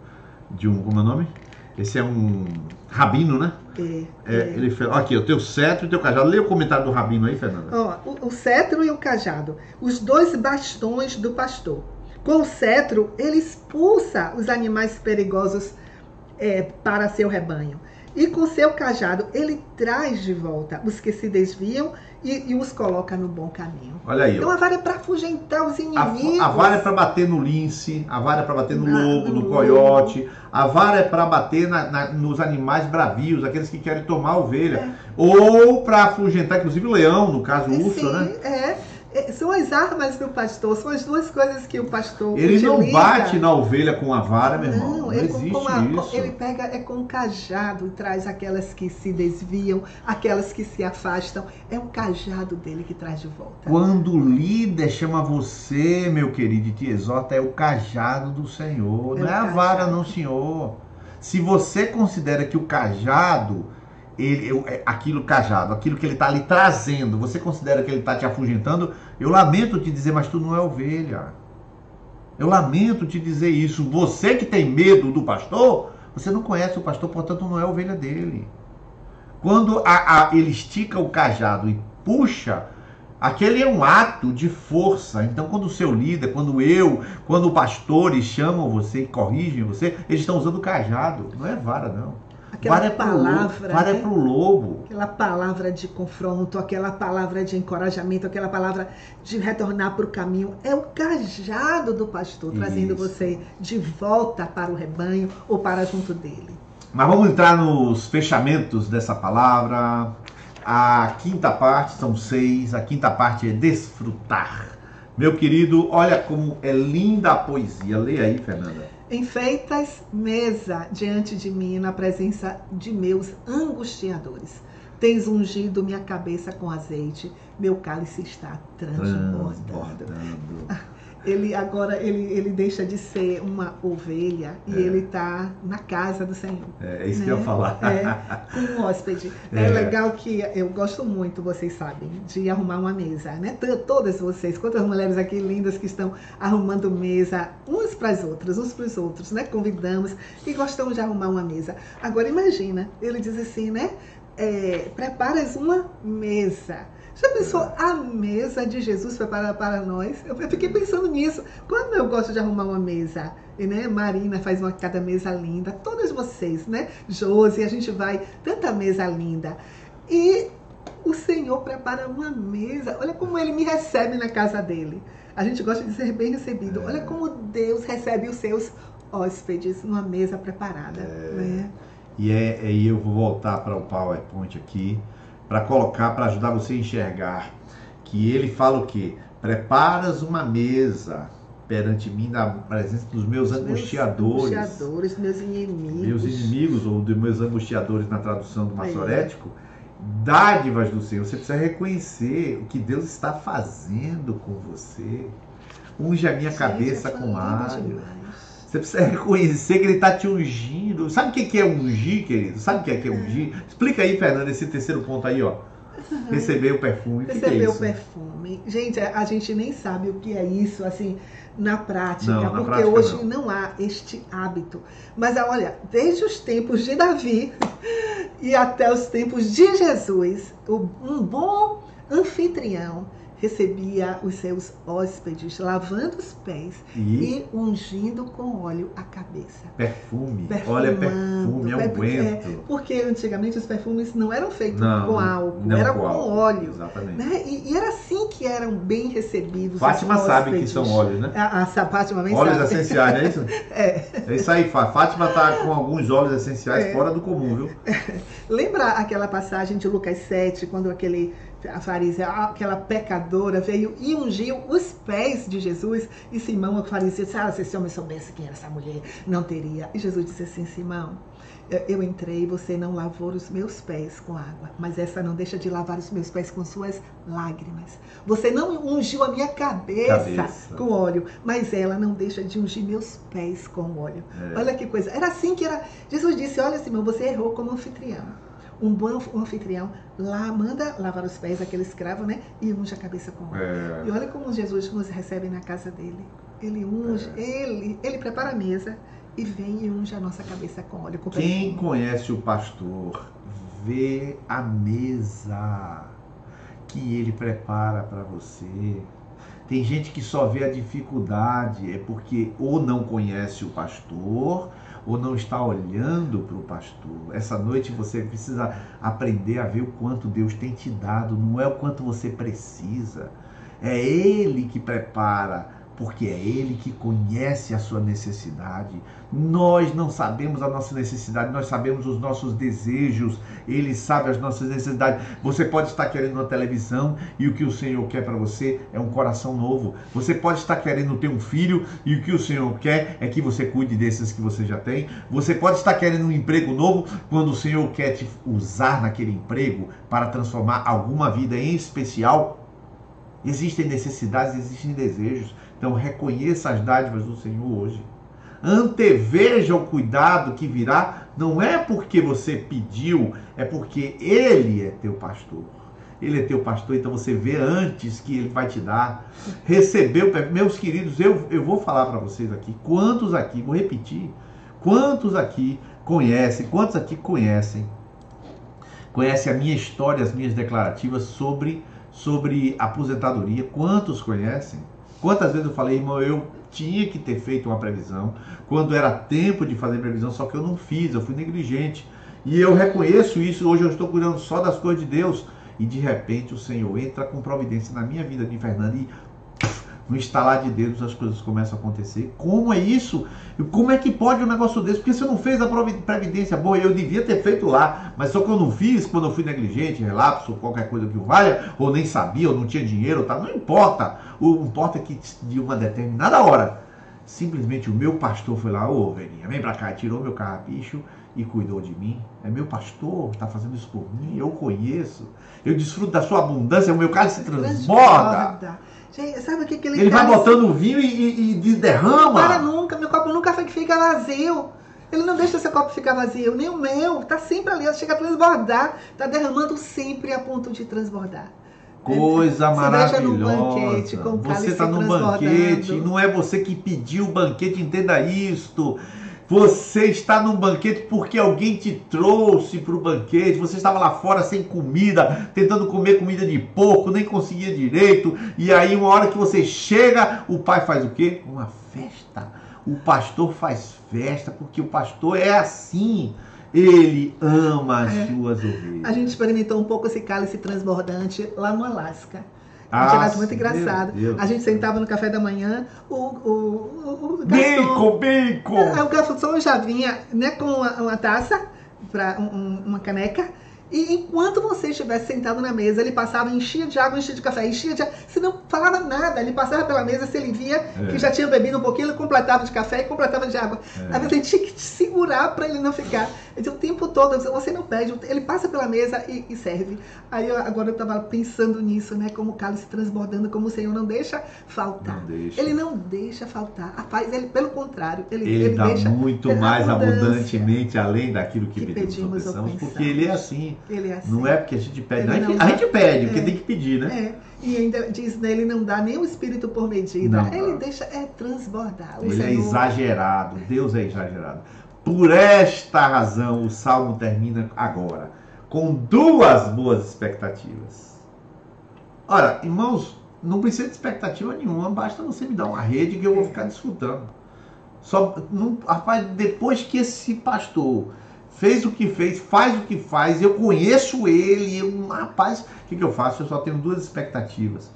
como é o nome? Esse é um rabino, né? Ele fala, aqui, o teu cetro e o teu cajado. Lê o comentário do rabino aí, Fernanda. O cetro e o cajado, os dois bastões do pastor. Com o cetro, ele expulsa os animais perigosos para seu rebanho. E com seu cajado, ele traz de volta os que se desviam e os coloca no bom caminho. Olha aí. Então a vara é para afugentar os inimigos. A vara é para bater no lince, a vara é para bater no lobo, no coiote. A vara é para bater nos animais bravios, aqueles que querem tomar a ovelha. Ou para afugentar, inclusive o leão, no caso o urso, né? São as armas do pastor, são as duas coisas que o pastor Ele utiliza. não bate na ovelha com a vara, meu irmão. Não existe isso. Ele pega com o cajado e traz aquelas que se desviam, aquelas que se afastam. É o cajado dele que traz de volta. Quando o líder chama você, meu querido, e te exorta, é o cajado do Senhor. Não é a vara, não, senhor. Se você considera que o cajado... aquilo que ele está ali trazendo, você considera que ele está te afugentando, eu lamento te dizer, mas tu não é ovelha. Eu lamento te dizer isso. Você que tem medo do pastor, você não conhece o pastor, portanto não é ovelha dele. Quando ele estica o cajado e puxa, aquele é um ato de força. Então quando o seu líder, quando pastores chamam você e corrigem você, eles estão usando o cajado, não é vara não. Aquela palavra, vara é pro lobo. Aquela palavra de confronto, aquela palavra de encorajamento, aquela palavra de retornar para o caminho. É o cajado do pastor, trazendo você de volta para o rebanho ou para junto dele. Mas vamos entrar nos fechamentos dessa palavra. A quinta parte, são 6, a quinta parte é desfrutar. Meu querido, olha como é linda a poesia. Lê aí, Fernanda. Enfeitas mesa diante de mim na presença de meus angustiadores. Tens ungido minha cabeça com azeite, meu cálice está transbordando. Ele deixa de ser uma ovelha e ele está na casa do Senhor. É isso que eu ia falar. Com um hóspede. É legal que eu gosto muito, vocês sabem, de arrumar uma mesa, né? Todas vocês, quantas mulheres aqui lindas que estão arrumando mesa, umas para as outras, uns para os outros, né? Convidamos e gostamos de arrumar uma mesa. Agora imagina, ele diz assim, né? Preparas uma mesa. Já pensou a mesa de Jesus preparada para nós? Eu fiquei pensando nisso. Quando eu gosto de arrumar uma mesa, e, né, Marina faz cada mesa linda, todas vocês, né? Josi, a gente vai, tanta mesa linda. E o Senhor prepara uma mesa. Olha como Ele me recebe na casa dele. A gente gosta de ser bem recebido. Olha como Deus recebe os seus hóspedes numa mesa preparada. Né? E eu vou voltar para o PowerPoint aqui, para colocar, para ajudar você a enxergar, que ele fala o quê? Preparas uma mesa perante mim na presença dos meus angustiadores. Meus inimigos. Meus inimigos, ou dos meus angustiadores na tradução do maçorético, dádivas do Senhor. Você precisa reconhecer o que Deus está fazendo com você. Unge a minha cabeça com alho. Você precisa reconhecer que Ele está te ungindo. Sabe o que é ungir, querido? Sabe o que é ungir? Explica aí, Fernanda, esse terceiro ponto aí, ó. Receber o perfume. Receber o perfume. Gente, a gente nem sabe o que é isso, assim, na prática. Porque hoje não há este hábito. Mas olha, desde os tempos de Davi e até os tempos de Jesus, um bom anfitrião recebia os seus hóspedes lavando os pés e ungindo com óleo a cabeça. Perfume. Olha, perfume, é unguento. Porque antigamente os perfumes não eram feitos com álcool, eram com óleo. Exatamente. Né? E era assim que eram bem recebidos. Fátima sabe que são óleos, né? A Fátima bem óleos sabe. Essenciais, não é isso? É isso aí, Fátima está com alguns óleos essenciais fora do comum, viu? Lembra aquela passagem de Lucas 7, quando a fariseu, aquela pecadora, veio e ungiu os pés de Jesus, e Simão, o fariseu, disse, se esse homem soubesse quem era essa mulher, não teria. E Jesus disse assim, Simão, eu entrei, você não lavou os meus pés com água, mas essa não deixa de lavar os meus pés com suas lágrimas. Você não ungiu a minha cabeça com óleo, mas ela não deixa de ungir meus pés com óleo. Olha que coisa, era assim que era. Jesus disse, olha Simão, você errou como anfitrião. Um bom anfitrião manda lavar os pés, aquele escravo, né? E unge a cabeça com óleo. E olha como Jesus nos recebe na casa dele. Ele unge, ele prepara a mesa e vem e unge a nossa cabeça com óleo. Quem conhece o pastor vê a mesa que ele prepara para você. Tem gente que só vê a dificuldade, é porque ou não conhece o pastor, ou não está olhando para o pastor. Essa noite você precisa aprender a ver o quanto Deus tem te dado, não é o quanto você precisa. É Ele que prepara, porque é Ele que conhece a sua necessidade. Nós não sabemos a nossa necessidade, nós sabemos os nossos desejos, Ele sabe as nossas necessidades. Você pode estar querendo uma televisão e o que o Senhor quer para você é um coração novo. Você pode estar querendo ter um filho e o que o Senhor quer é que você cuide desses que você já tem. Você pode estar querendo um emprego novo quando o Senhor quer te usar naquele emprego para transformar alguma vida em especial. Existem necessidades, existem desejos. Então reconheça as dádivas do Senhor hoje. Anteveja o cuidado que virá, não é porque você pediu, é porque Ele é teu pastor. Ele é teu pastor, então você vê antes que Ele vai te dar. Recebeu, meus queridos, eu vou falar para vocês aqui, quantos aqui, vou repetir, quantos aqui conhecem a minha história, as minhas declarativas sobre aposentadoria, quantos conhecem? Quantas vezes eu falei, irmão, eu tinha que ter feito uma previsão, quando era tempo de fazer previsão, só que eu não fiz, eu fui negligente. E eu reconheço isso, hoje eu estou cuidando só das coisas de Deus. E de repente o Senhor entra com providência na minha vida de Fernanda e no estalar de dedos as coisas começam a acontecer. Como é isso? Como é que pode um negócio desse? Porque você não fez a previdência boa, eu devia ter feito lá, mas só que eu não fiz quando eu fui negligente, relapso, qualquer coisa que valha, ou nem sabia, ou não tinha dinheiro, tá? Não importa. O importa é que de uma determinada hora, simplesmente o meu pastor foi lá, ô velhinha, vem pra cá, tirou meu carrapicho e cuidou de mim. É meu pastor, está fazendo isso por mim, eu conheço. Eu desfruto da sua abundância, o meu cálice transborda. Gente, sabe o que ele vai botando o vinho e derrama. Não para nunca, meu copo nunca fica vazio. Ele não deixa seu copo ficar vazio, nem o meu. Está sempre ali, chega a transbordar. Está derramando sempre a ponto de transbordar. Coisa maravilhosa. Num banquete, com você está num banquete, não é você que pediu o banquete, entenda isto. Você está num banquete porque alguém te trouxe para o banquete. Você estava lá fora sem comida, tentando comer comida de porco, nem conseguia direito. E aí, uma hora que você chega, o pai faz o quê? Uma festa. O pastor faz festa, porque o pastor é assim. Ele ama as suas ovelhas. A gente experimentou um pouco esse cálice transbordante lá no Alasca. Era muito engraçado. A gente sentava no café da manhã, o garçom... Bacon! O garçom já vinha, né, com uma taça, uma caneca, e enquanto você estivesse sentado na mesa, ele passava, enchia de água, enchia de café, enchia de água. Você não falava nada, ele passava pela mesa, se ele via que já tinha bebido um pouquinho, ele completava de café e completava de água. Às vezes ele tinha que te segurar para ele não ficar. Então, o tempo todo, você não pede, ele passa pela mesa e serve. Aí agora eu estava pensando nisso, né? Como o cálice transbordando, como o Senhor não deixa faltar. Não deixa. Ele não deixa faltar. Rapaz, ele, pelo contrário, ele dá deixa muito mais abundantemente além daquilo que pedimos ou pensamos, porque ele é assim. Ele é assim. Não é porque a gente pede, a gente pede, porque tem que pedir, né? E ainda diz, né, ele não dá nem o espírito por medida. Não, ele deixa transbordar. Ele é exagerado, Deus é exagerado. Por esta razão, o Salmo termina agora, com duas boas expectativas. Ora, irmãos, não precisa de expectativa nenhuma, basta você me dar uma rede que eu vou ficar desfrutando. Rapaz, depois que esse pastor fez o que fez, faz o que faz, eu conheço ele, rapaz, o que eu faço? Eu só tenho duas expectativas.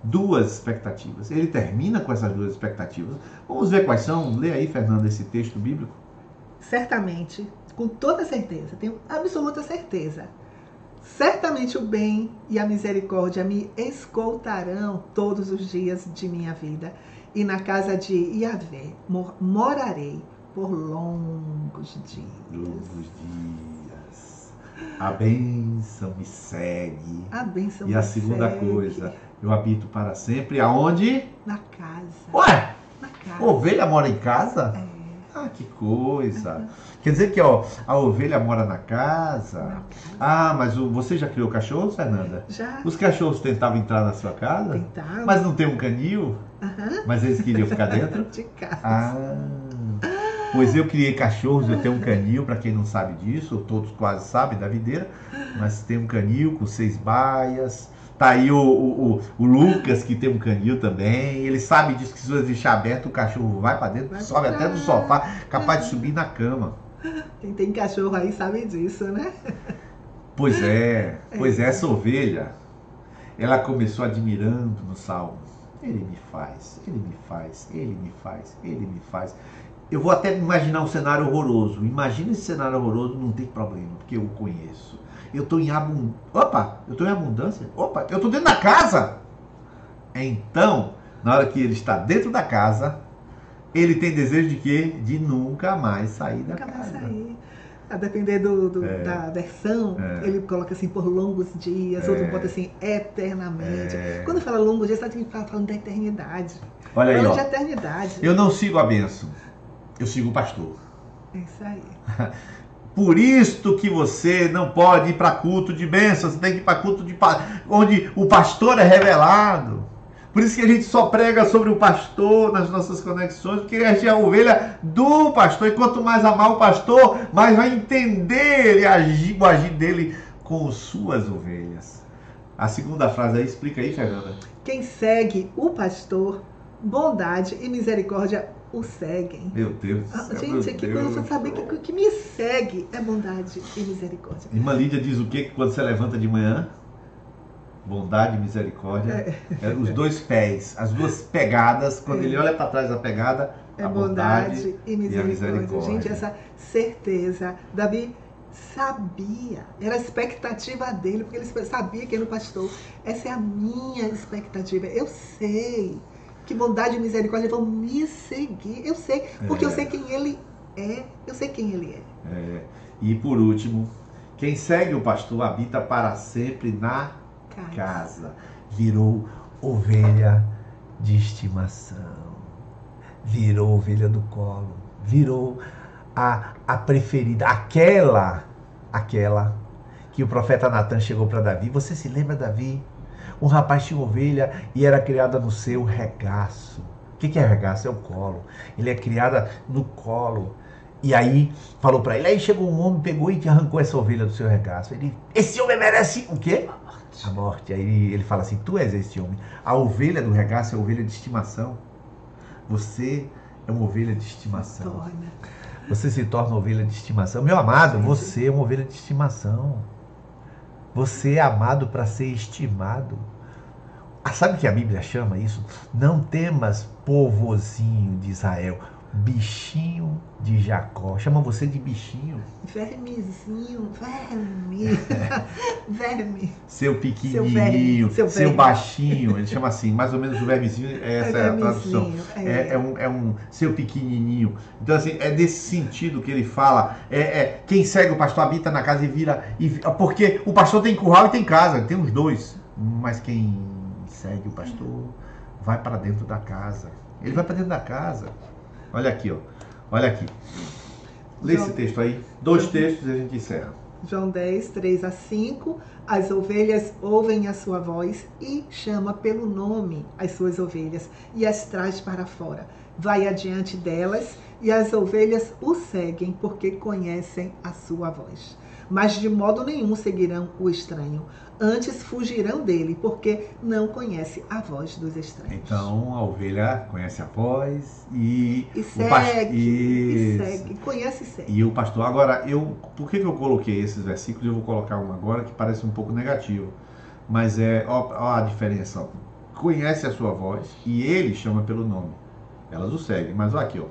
Duas expectativas. Ele termina com essas duas expectativas. Vamos ver quais são. Lê aí, Fernanda, esse texto bíblico. Certamente, com toda certeza, tenho absoluta certeza. Certamente o bem e a misericórdia me escoltarão todos os dias de minha vida. E na casa de Yahvé morarei por longos dias. Longos dias. A bênção me segue. A bênção me segue. E a segunda coisa, eu habito para sempre aonde? Na casa. Ué? Na casa. Ovelha mora em casa? É. Que coisa. Quer dizer que a ovelha mora na casa? Mas você já criou cachorros, Fernanda? Já. Os cachorros tentavam entrar na sua casa? Tentavam. Mas não tem um canil? Mas eles queriam ficar dentro? De casa. Pois eu criei cachorros, eu tenho um canil, para quem não sabe disso, todos quase sabem da videira, mas tem um canil com 6 baias. Tá aí o Lucas, que tem um canil também. Ele sabe disso, que se você deixar aberto, o cachorro vai para dentro, sobe até do sofá, capaz de subir na cama. Quem tem cachorro aí sabe disso, né? Pois é, essa ovelha, ela começou admirando no Salmo. Ele me faz, ele me faz, ele me faz, ele me faz. Eu vou até imaginar um cenário horroroso. Imagina esse cenário horroroso, não tem problema, porque eu o conheço. Eu estou em abundância. Eu estou em abundância. Eu estou dentro da casa. Então, na hora que ele está dentro da casa, ele tem desejo de quê? De nunca mais sair da casa. Nunca mais sair. A depender da versão, ele coloca assim, por longos dias, outro bota assim, eternamente. Quando fala longos dias, você tem que estar falando da eternidade. Olha aí, falando de eternidade. Eu não sigo a bênção, eu sigo o pastor. É isso aí. Por isto que você não pode ir para culto de bênção, você tem que ir para culto onde o pastor é revelado. Por isso que a gente só prega sobre o pastor nas nossas conexões, porque a gente é a ovelha do pastor. E quanto mais amar o pastor, mais vai entender o agir dele com suas ovelhas. A segunda frase aí, explica aí, Fernanda. Quem segue o pastor, bondade e misericórdia o seguem. Meu Deus do céu. Gente, aqui quando você sabe que me segue é bondade e misericórdia. Irmã Lídia diz o quê? Quando você levanta de manhã? Bondade e misericórdia. Os dois pés, as duas pegadas. Quando ele olha para trás da pegada, a bondade e a misericórdia. Gente, essa certeza. Davi sabia, era a expectativa dele, porque ele sabia que era o pastor. Essa é a minha expectativa. Eu sei que bondade e misericórdia vão me seguir. Eu sei, porque eu sei quem ele Eu sei quem ele é. E por último, quem segue o pastor habita para sempre na casa. Virou ovelha de estimação. Virou ovelha do colo. Virou a preferida. Aquela que o profeta Natan chegou para Davi. Você se lembra, Davi? Um rapaz tinha ovelha e era criada no seu regaço. O que é regaço? É o colo. Ele é criada no colo. E aí falou para ele. Aí chegou um homem, pegou e arrancou essa ovelha do seu regaço. Esse homem merece o quê? A morte. Aí ele fala assim, tu és esse homem. A ovelha do regaço é a ovelha de estimação. Você é uma ovelha de estimação. Você se torna ovelha de estimação. Meu amado, você é uma ovelha de estimação. Você é amado para ser estimado. Sabe o que a Bíblia chama isso? Não temas, povozinho de Israel, bichinho de Jacó. Chama você de bichinho. Vermezinho, verme. Seu pequenininho, seu baixinho. Ele chama assim, mais ou menos o vermezinho, essa é a tradução. É um seu pequenininho. Então assim, é desse sentido que ele fala. Quem segue o pastor habita na casa e vira. Porque o pastor tem curral e tem casa, tem os dois. Mas quem segue o pastor vai para dentro da casa. Ele vai para dentro da casa. Olha aqui, ó. Olha aqui. Lê esse texto aí. 2 textos e a gente encerra. João 10, 3 a 5. As ovelhas ouvem a sua voz e chama pelo nome as suas ovelhas e as traz para fora. Vai adiante delas e as ovelhas o seguem porque conhecem a sua voz. Mas de modo nenhum seguirão o estranho. Antes fugirão dele, porque não conhece a voz dos estranhos. Então a ovelha conhece a voz e segue, conhece e segue. E o pastor, agora, por que eu coloquei esses versículos? Eu vou colocar um agora que parece um pouco negativo, mas ó a diferença. Ó. Conhece a sua voz e ele chama pelo nome. Elas o seguem, mas olha aqui, ó.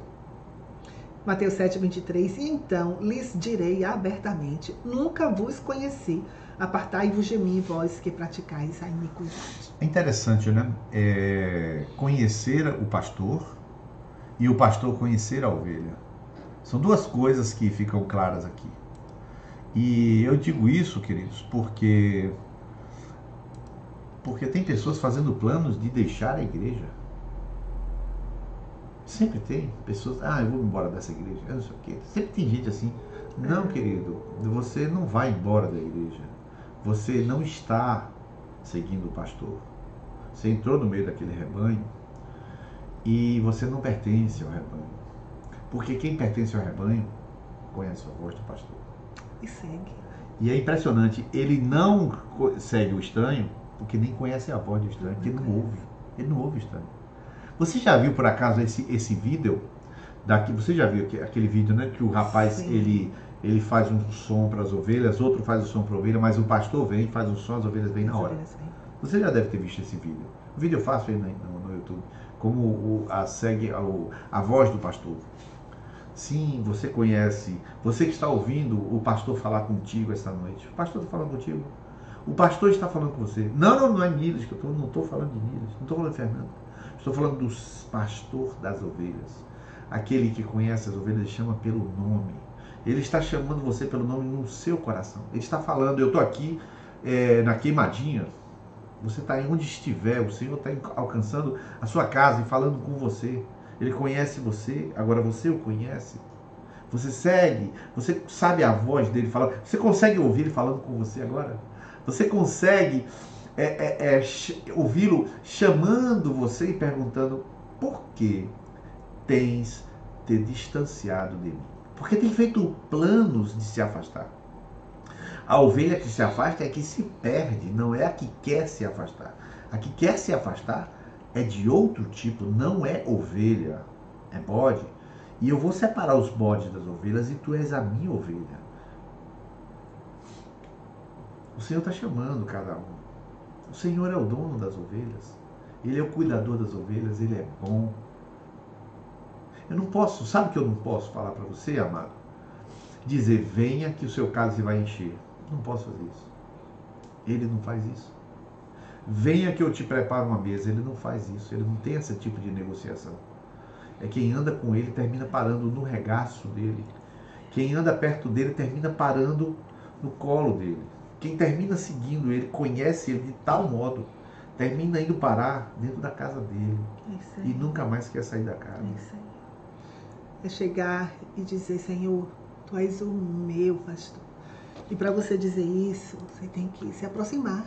Mateus 7, 23. E então lhes direi abertamente: nunca vos conheci. Apartai-vos de mim, vós que praticais a iniquidade. É interessante, né? Conhecer o pastor e o pastor conhecer a ovelha. São duas coisas que ficam claras aqui. E eu digo isso, queridos, porque tem pessoas fazendo planos de deixar a igreja. Sempre tem pessoas, eu vou embora dessa igreja, eu não sei o quê. Sempre tem gente assim. Não, querido, você não vai embora da igreja. Você não está seguindo o pastor. Você entrou no meio daquele rebanho e você não pertence ao rebanho. Porque quem pertence ao rebanho conhece a voz do pastor. E segue. E é impressionante, ele não segue o estranho porque nem conhece a voz do estranho, porque não ouve. Ele não ouve o estranho. Você já viu por acaso esse vídeo? Você já viu aquele vídeo, né? Que o rapaz, ele faz um som para as ovelhas, outro faz o som para a ovelha, mas o pastor vem, faz o som, as ovelhas vêm na hora. Você já deve ter visto esse vídeo. O vídeo eu faço aí no YouTube. Como segue a voz do pastor. Sim, você conhece. Você que está ouvindo o pastor falar contigo esta noite. O pastor está falando contigo. O pastor está falando com você. Não é Miles, que não estou falando de Miles. Não estou falando de Fernando. Estou falando do pastor das ovelhas. Aquele que conhece as ovelhas e chama pelo nome. Ele está chamando você pelo nome no seu coração. Ele está falando, eu estou aqui na queimadinha. Você está onde estiver, o Senhor está alcançando a sua casa e falando com você. Ele conhece você, agora você o conhece. Você segue, você sabe a voz dele falando. Você consegue ouvir ele falando com você agora? Você consegue ouvi-lo chamando você e perguntando: por que tens te distanciado de mim? Porque tem feito planos de se afastar. A ovelha que se afasta é a que se perde, não é a que quer se afastar. A que quer se afastar é de outro tipo, não é ovelha, é bode. E eu vou separar os bodes das ovelhas e tu és a minha ovelha. O Senhor está chamando cada um. O Senhor é o dono das ovelhas. Ele é o cuidador das ovelhas, Ele é bom. Eu não posso, sabe o que eu não posso falar para você, amado? Dizer, venha que o seu cálice vai encher. Não posso fazer isso. Ele não faz isso. Venha que eu te preparo uma mesa. Ele não faz isso. Ele não tem esse tipo de negociação. É quem anda com ele termina parando no regaço dele. Quem anda perto dele termina parando no colo dele. Quem termina seguindo ele, conhece ele de tal modo, termina indo parar dentro da casa dele. E nunca mais quer sair da casa. É chegar e dizer, Senhor, Tu és o meu pastor. E para você dizer isso, você tem que se aproximar,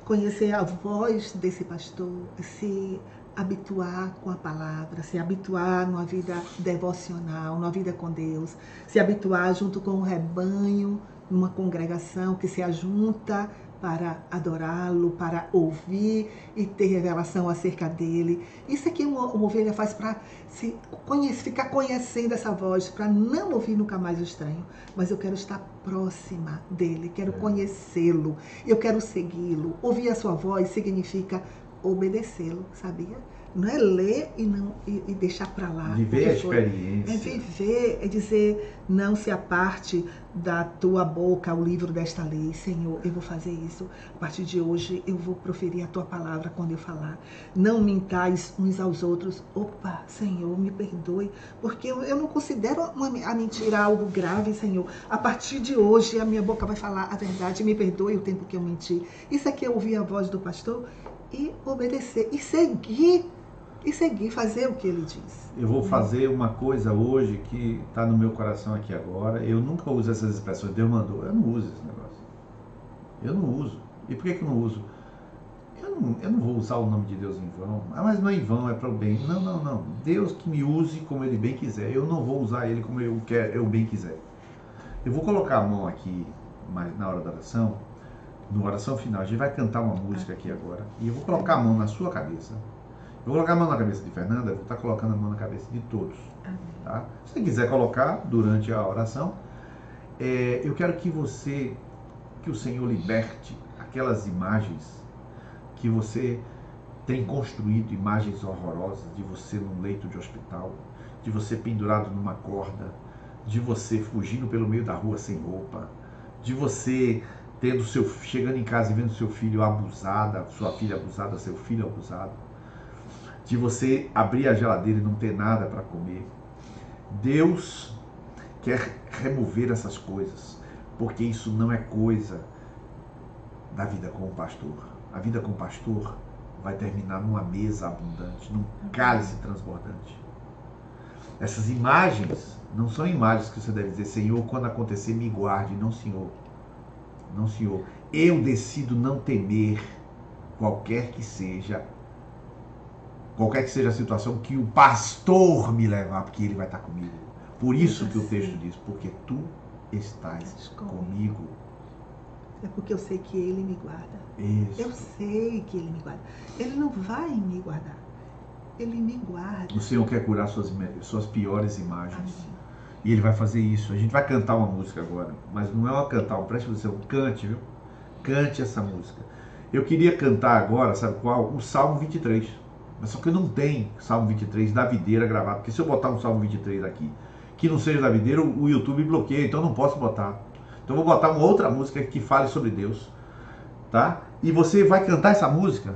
conhecer a voz desse pastor, se habituar com a palavra, se habituar numa vida devocional, numa vida com Deus, se habituar junto com o rebanho, numa congregação que se ajunta para adorá-lo, para ouvir e ter revelação acerca dele. Isso é que uma ovelha faz para se conhecer, ficar conhecendo essa voz, para não ouvir nunca mais o estranho. Mas eu quero estar próxima dele, quero conhecê-lo, eu quero segui-lo. Ouvir a sua voz significa obedecê-lo, sabia? Não é ler e deixar para lá. Viver a experiência. É viver, é dizer, não se aparte da tua boca o livro desta lei. Senhor, eu vou fazer isso. A partir de hoje eu vou proferir a tua palavra quando eu falar. Não mintais uns aos outros. Opa, Senhor, me perdoe, porque eu não considero a mentira algo grave, Senhor. A partir de hoje a minha boca vai falar a verdade. Me perdoe o tempo que eu menti. Isso aqui é ouvir a voz do pastor e obedecer e seguir. Fazer o que ele diz. Eu vou fazer uma coisa hoje que está no meu coração aqui agora. Eu nunca uso essas expressões, Deus mandou. Eu não uso esse negócio. Eu não uso. E por que eu não uso? Eu não vou usar o nome de Deus em vão. Ah, mas não é em vão, é para o bem. Não. Deus que me use como Ele bem quiser. Eu não vou usar Ele como eu bem quiser. Eu vou colocar a mão aqui na hora da oração. Na oração final, a gente vai cantar uma música aqui agora. E eu vou colocar a mão na sua cabeça. Eu vou colocar a mão na cabeça de Fernanda, eu vou estar colocando a mão na cabeça de todos. Tá? Se você quiser colocar durante a oração, eu quero que o Senhor liberte aquelas imagens que você tem construído, imagens horrorosas de você num leito de hospital, de você pendurado numa corda, de você fugindo pelo meio da rua sem roupa, de você chegando em casa e vendo seu filho abusada, sua filha abusada, seu filho abusado, de você abrir a geladeira e não ter nada para comer. Deus quer remover essas coisas, porque isso não é coisa da vida com o pastor. A vida com o pastor vai terminar numa mesa abundante, num cálice transbordante. Essas imagens não são imagens que você deve dizer, Senhor, quando acontecer me guarde. Não, Senhor. Não, Senhor. Eu decido não temer qualquer que seja a situação que o pastor me levar, porque ele vai estar comigo. Por isso que o texto diz, porque tu estás comigo. É porque eu sei que ele me guarda. Isso. Eu sei que ele me guarda. Ele não vai me guardar. Ele me guarda. O Senhor quer curar suas piores imagens. Amém. E Ele vai fazer isso. A gente vai cantar uma música agora, mas não é uma cantar, preste atenção, cante, viu? Cante essa música. Eu queria cantar agora, sabe qual? O Salmo 23. Mas só que não tem Salmo 23 da videira gravado, porque se eu botar um Salmo 23 aqui, que não seja da videira, o YouTube bloqueia, então eu não posso botar. Então eu vou botar uma outra música que fale sobre Deus, tá? E você vai cantar essa música,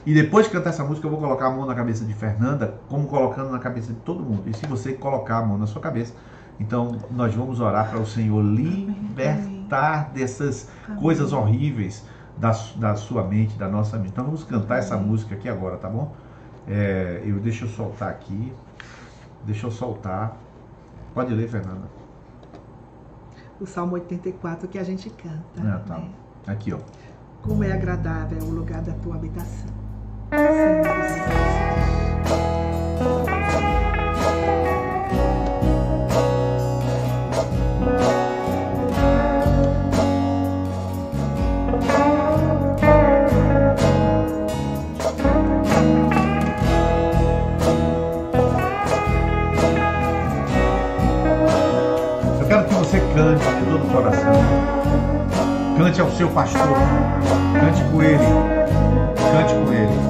e depois de cantar essa música eu vou colocar a mão na cabeça de Fernanda, como colocando na cabeça de todo mundo. E se você colocar a mão na sua cabeça, então nós vamos orar para o Senhor libertar dessas coisas horríveis da sua mente, da nossa mente. Então vamos cantar essa música aqui agora, tá bom? Deixa eu soltar aqui. Deixa eu soltar. Pode ler, Fernanda. O Salmo 84 que a gente canta. Tá. Né? Aqui, ó. Como é agradável o lugar da tua habitação, Senhor dos céus. Cante de todo o coração. Cante ao seu pastor. Cante com ele. Cante com ele.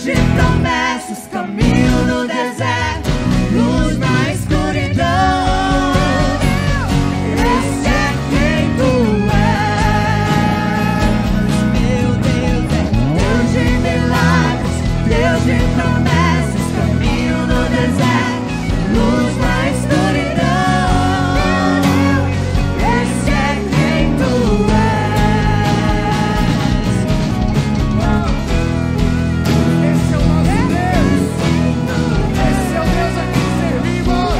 de promessas, caminho no deserto, luz na escuridão. Esse é quem tu és, meu Deus, é Deus de milagres, Deus de promessas, caminho no deserto, luz na escuridão. Esse é quem tu és. Esse é o nosso Deus. Esse é o Deus a quem servimos.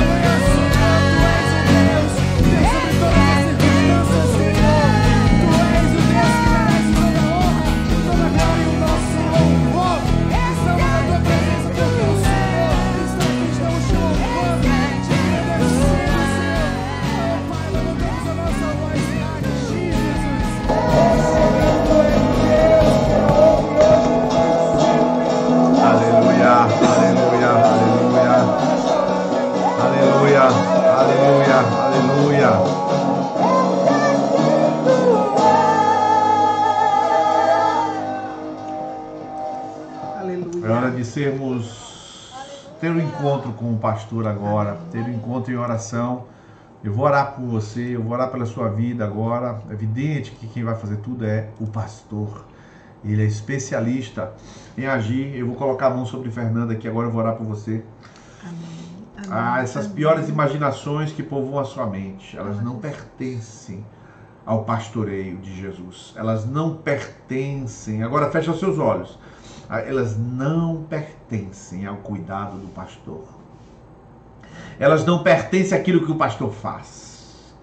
Aleluia, Senhor, tu és o Deus. Deus sobre todas as circunstâncias, Senhor. Tu és o Deus que merece toda a honra, toda a glória e o nosso louvor. Estamos na tua presença porque o Senhor está aqui, estamos te louvando, te agradecendo, Senhor. Oh, Pai, levantamos a nossa voz e a ti, Jesus. Aleluia, aleluia, aleluia. Aleluia, aleluia, aleluia. É hora de ter um encontro com o pastor agora, ter um encontro em oração. Eu vou orar por você, eu vou orar pela sua vida agora. É evidente que quem vai fazer tudo é o pastor. Ele é especialista em agir. Eu vou colocar a mão sobre Fernanda aqui agora, eu vou orar por você. Amém. Essas piores imaginações que povoam a sua mente, elas não pertencem ao pastoreio de Jesus. Elas não pertencem. Agora fecha os seus olhos. Elas não pertencem ao cuidado do pastor. Elas não pertencem àquilo que o pastor faz.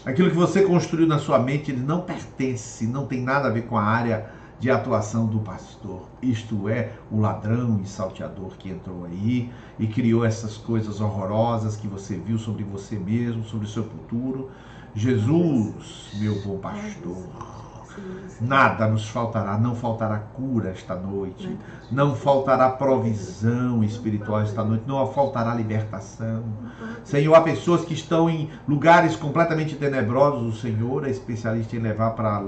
Aquilo que você construiu na sua mente, ele não pertence, não tem nada a ver com a área de atuação do pastor. Isto é, o ladrão e salteador que entrou aí e criou essas coisas horrorosas que você viu sobre você mesmo, sobre o seu futuro. Jesus, meu bom pastor, nada nos faltará, não faltará cura esta noite, não faltará provisão espiritual esta noite, não faltará libertação. Senhor, há pessoas que estão em lugares completamente tenebrosos, o Senhor é especialista em levar para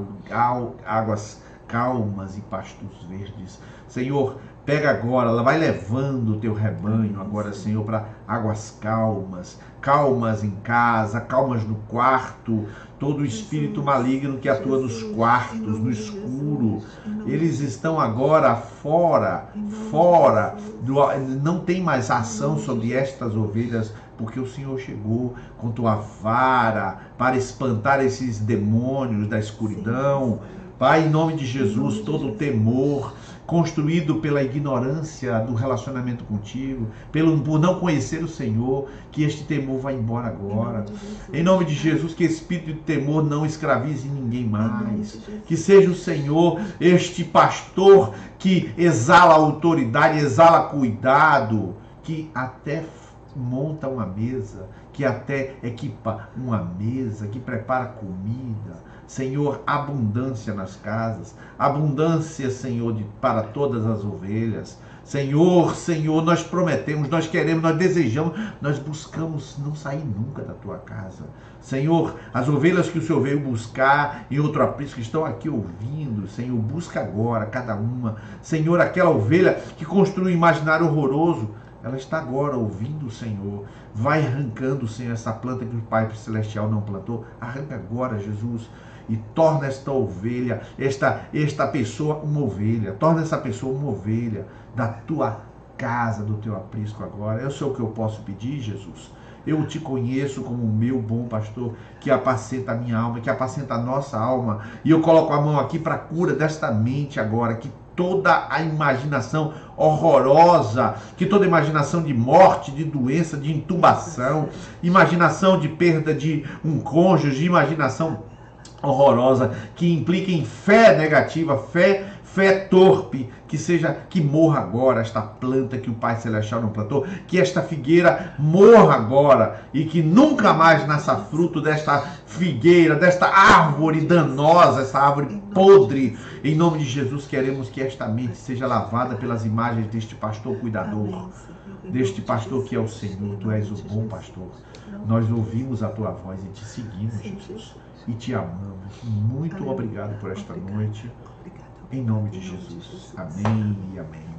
águas calmas e pastos verdes. Senhor, pega agora, ela vai levando o teu rebanho agora, Senhor, para águas calmas, calmas em casa, calmas no quarto. Todo espírito maligno que atua nos quartos, no escuro, eles estão agora fora, não tem mais ação sobre estas ovelhas, porque o Senhor chegou com tua vara para espantar esses demônios da escuridão. Pai, em nome de Jesus, todo o temor construído pela ignorância do relacionamento contigo, por não conhecer o Senhor, que este temor vá embora agora. Em nome de Jesus, que espírito de temor não escravize ninguém mais. Que seja o Senhor, este pastor que exala autoridade, exala cuidado, que até monta uma mesa, que até equipa uma mesa, que prepara comida. Senhor, abundância nas casas, abundância, Senhor, para todas as ovelhas. Senhor, nós prometemos, nós queremos, nós desejamos, nós buscamos não sair nunca da tua casa. Senhor, as ovelhas que o Senhor veio buscar em outro aprisco que estão aqui ouvindo, Senhor, busca agora cada uma. Senhor, aquela ovelha que construiu um imaginário horroroso, ela está agora ouvindo o Senhor. Vai arrancando, Senhor, essa planta que o Pai Celestial não plantou. Arranca agora, Jesus. E torna esta ovelha, esta pessoa uma ovelha. Torna essa pessoa uma ovelha da tua casa, do teu aprisco agora. Eu sei o que eu posso pedir, Jesus. Eu te conheço como o meu bom pastor, que apacenta a minha alma, que apacenta a nossa alma. E eu coloco a mão aqui para a cura desta mente agora, que toda a imaginação horrorosa, que toda imaginação de morte, de doença, de intubação, imaginação de perda de um cônjuge, imaginação horrorosa, que implica em fé negativa, fé torpe, que morra agora esta planta que o Pai Celestial não plantou, que esta figueira morra agora e que nunca mais nasça fruto desta figueira, desta árvore danosa, essa árvore podre. Em nome de Jesus, queremos que esta mente seja lavada pelas imagens deste pastor cuidador, deste pastor que é o Senhor. Tu és o bom pastor. Nós ouvimos a tua voz e te seguimos, Jesus, e te amamos. Muito obrigado por esta noite. Em nome de Em nome de Jesus. Jesus. Amém e amém.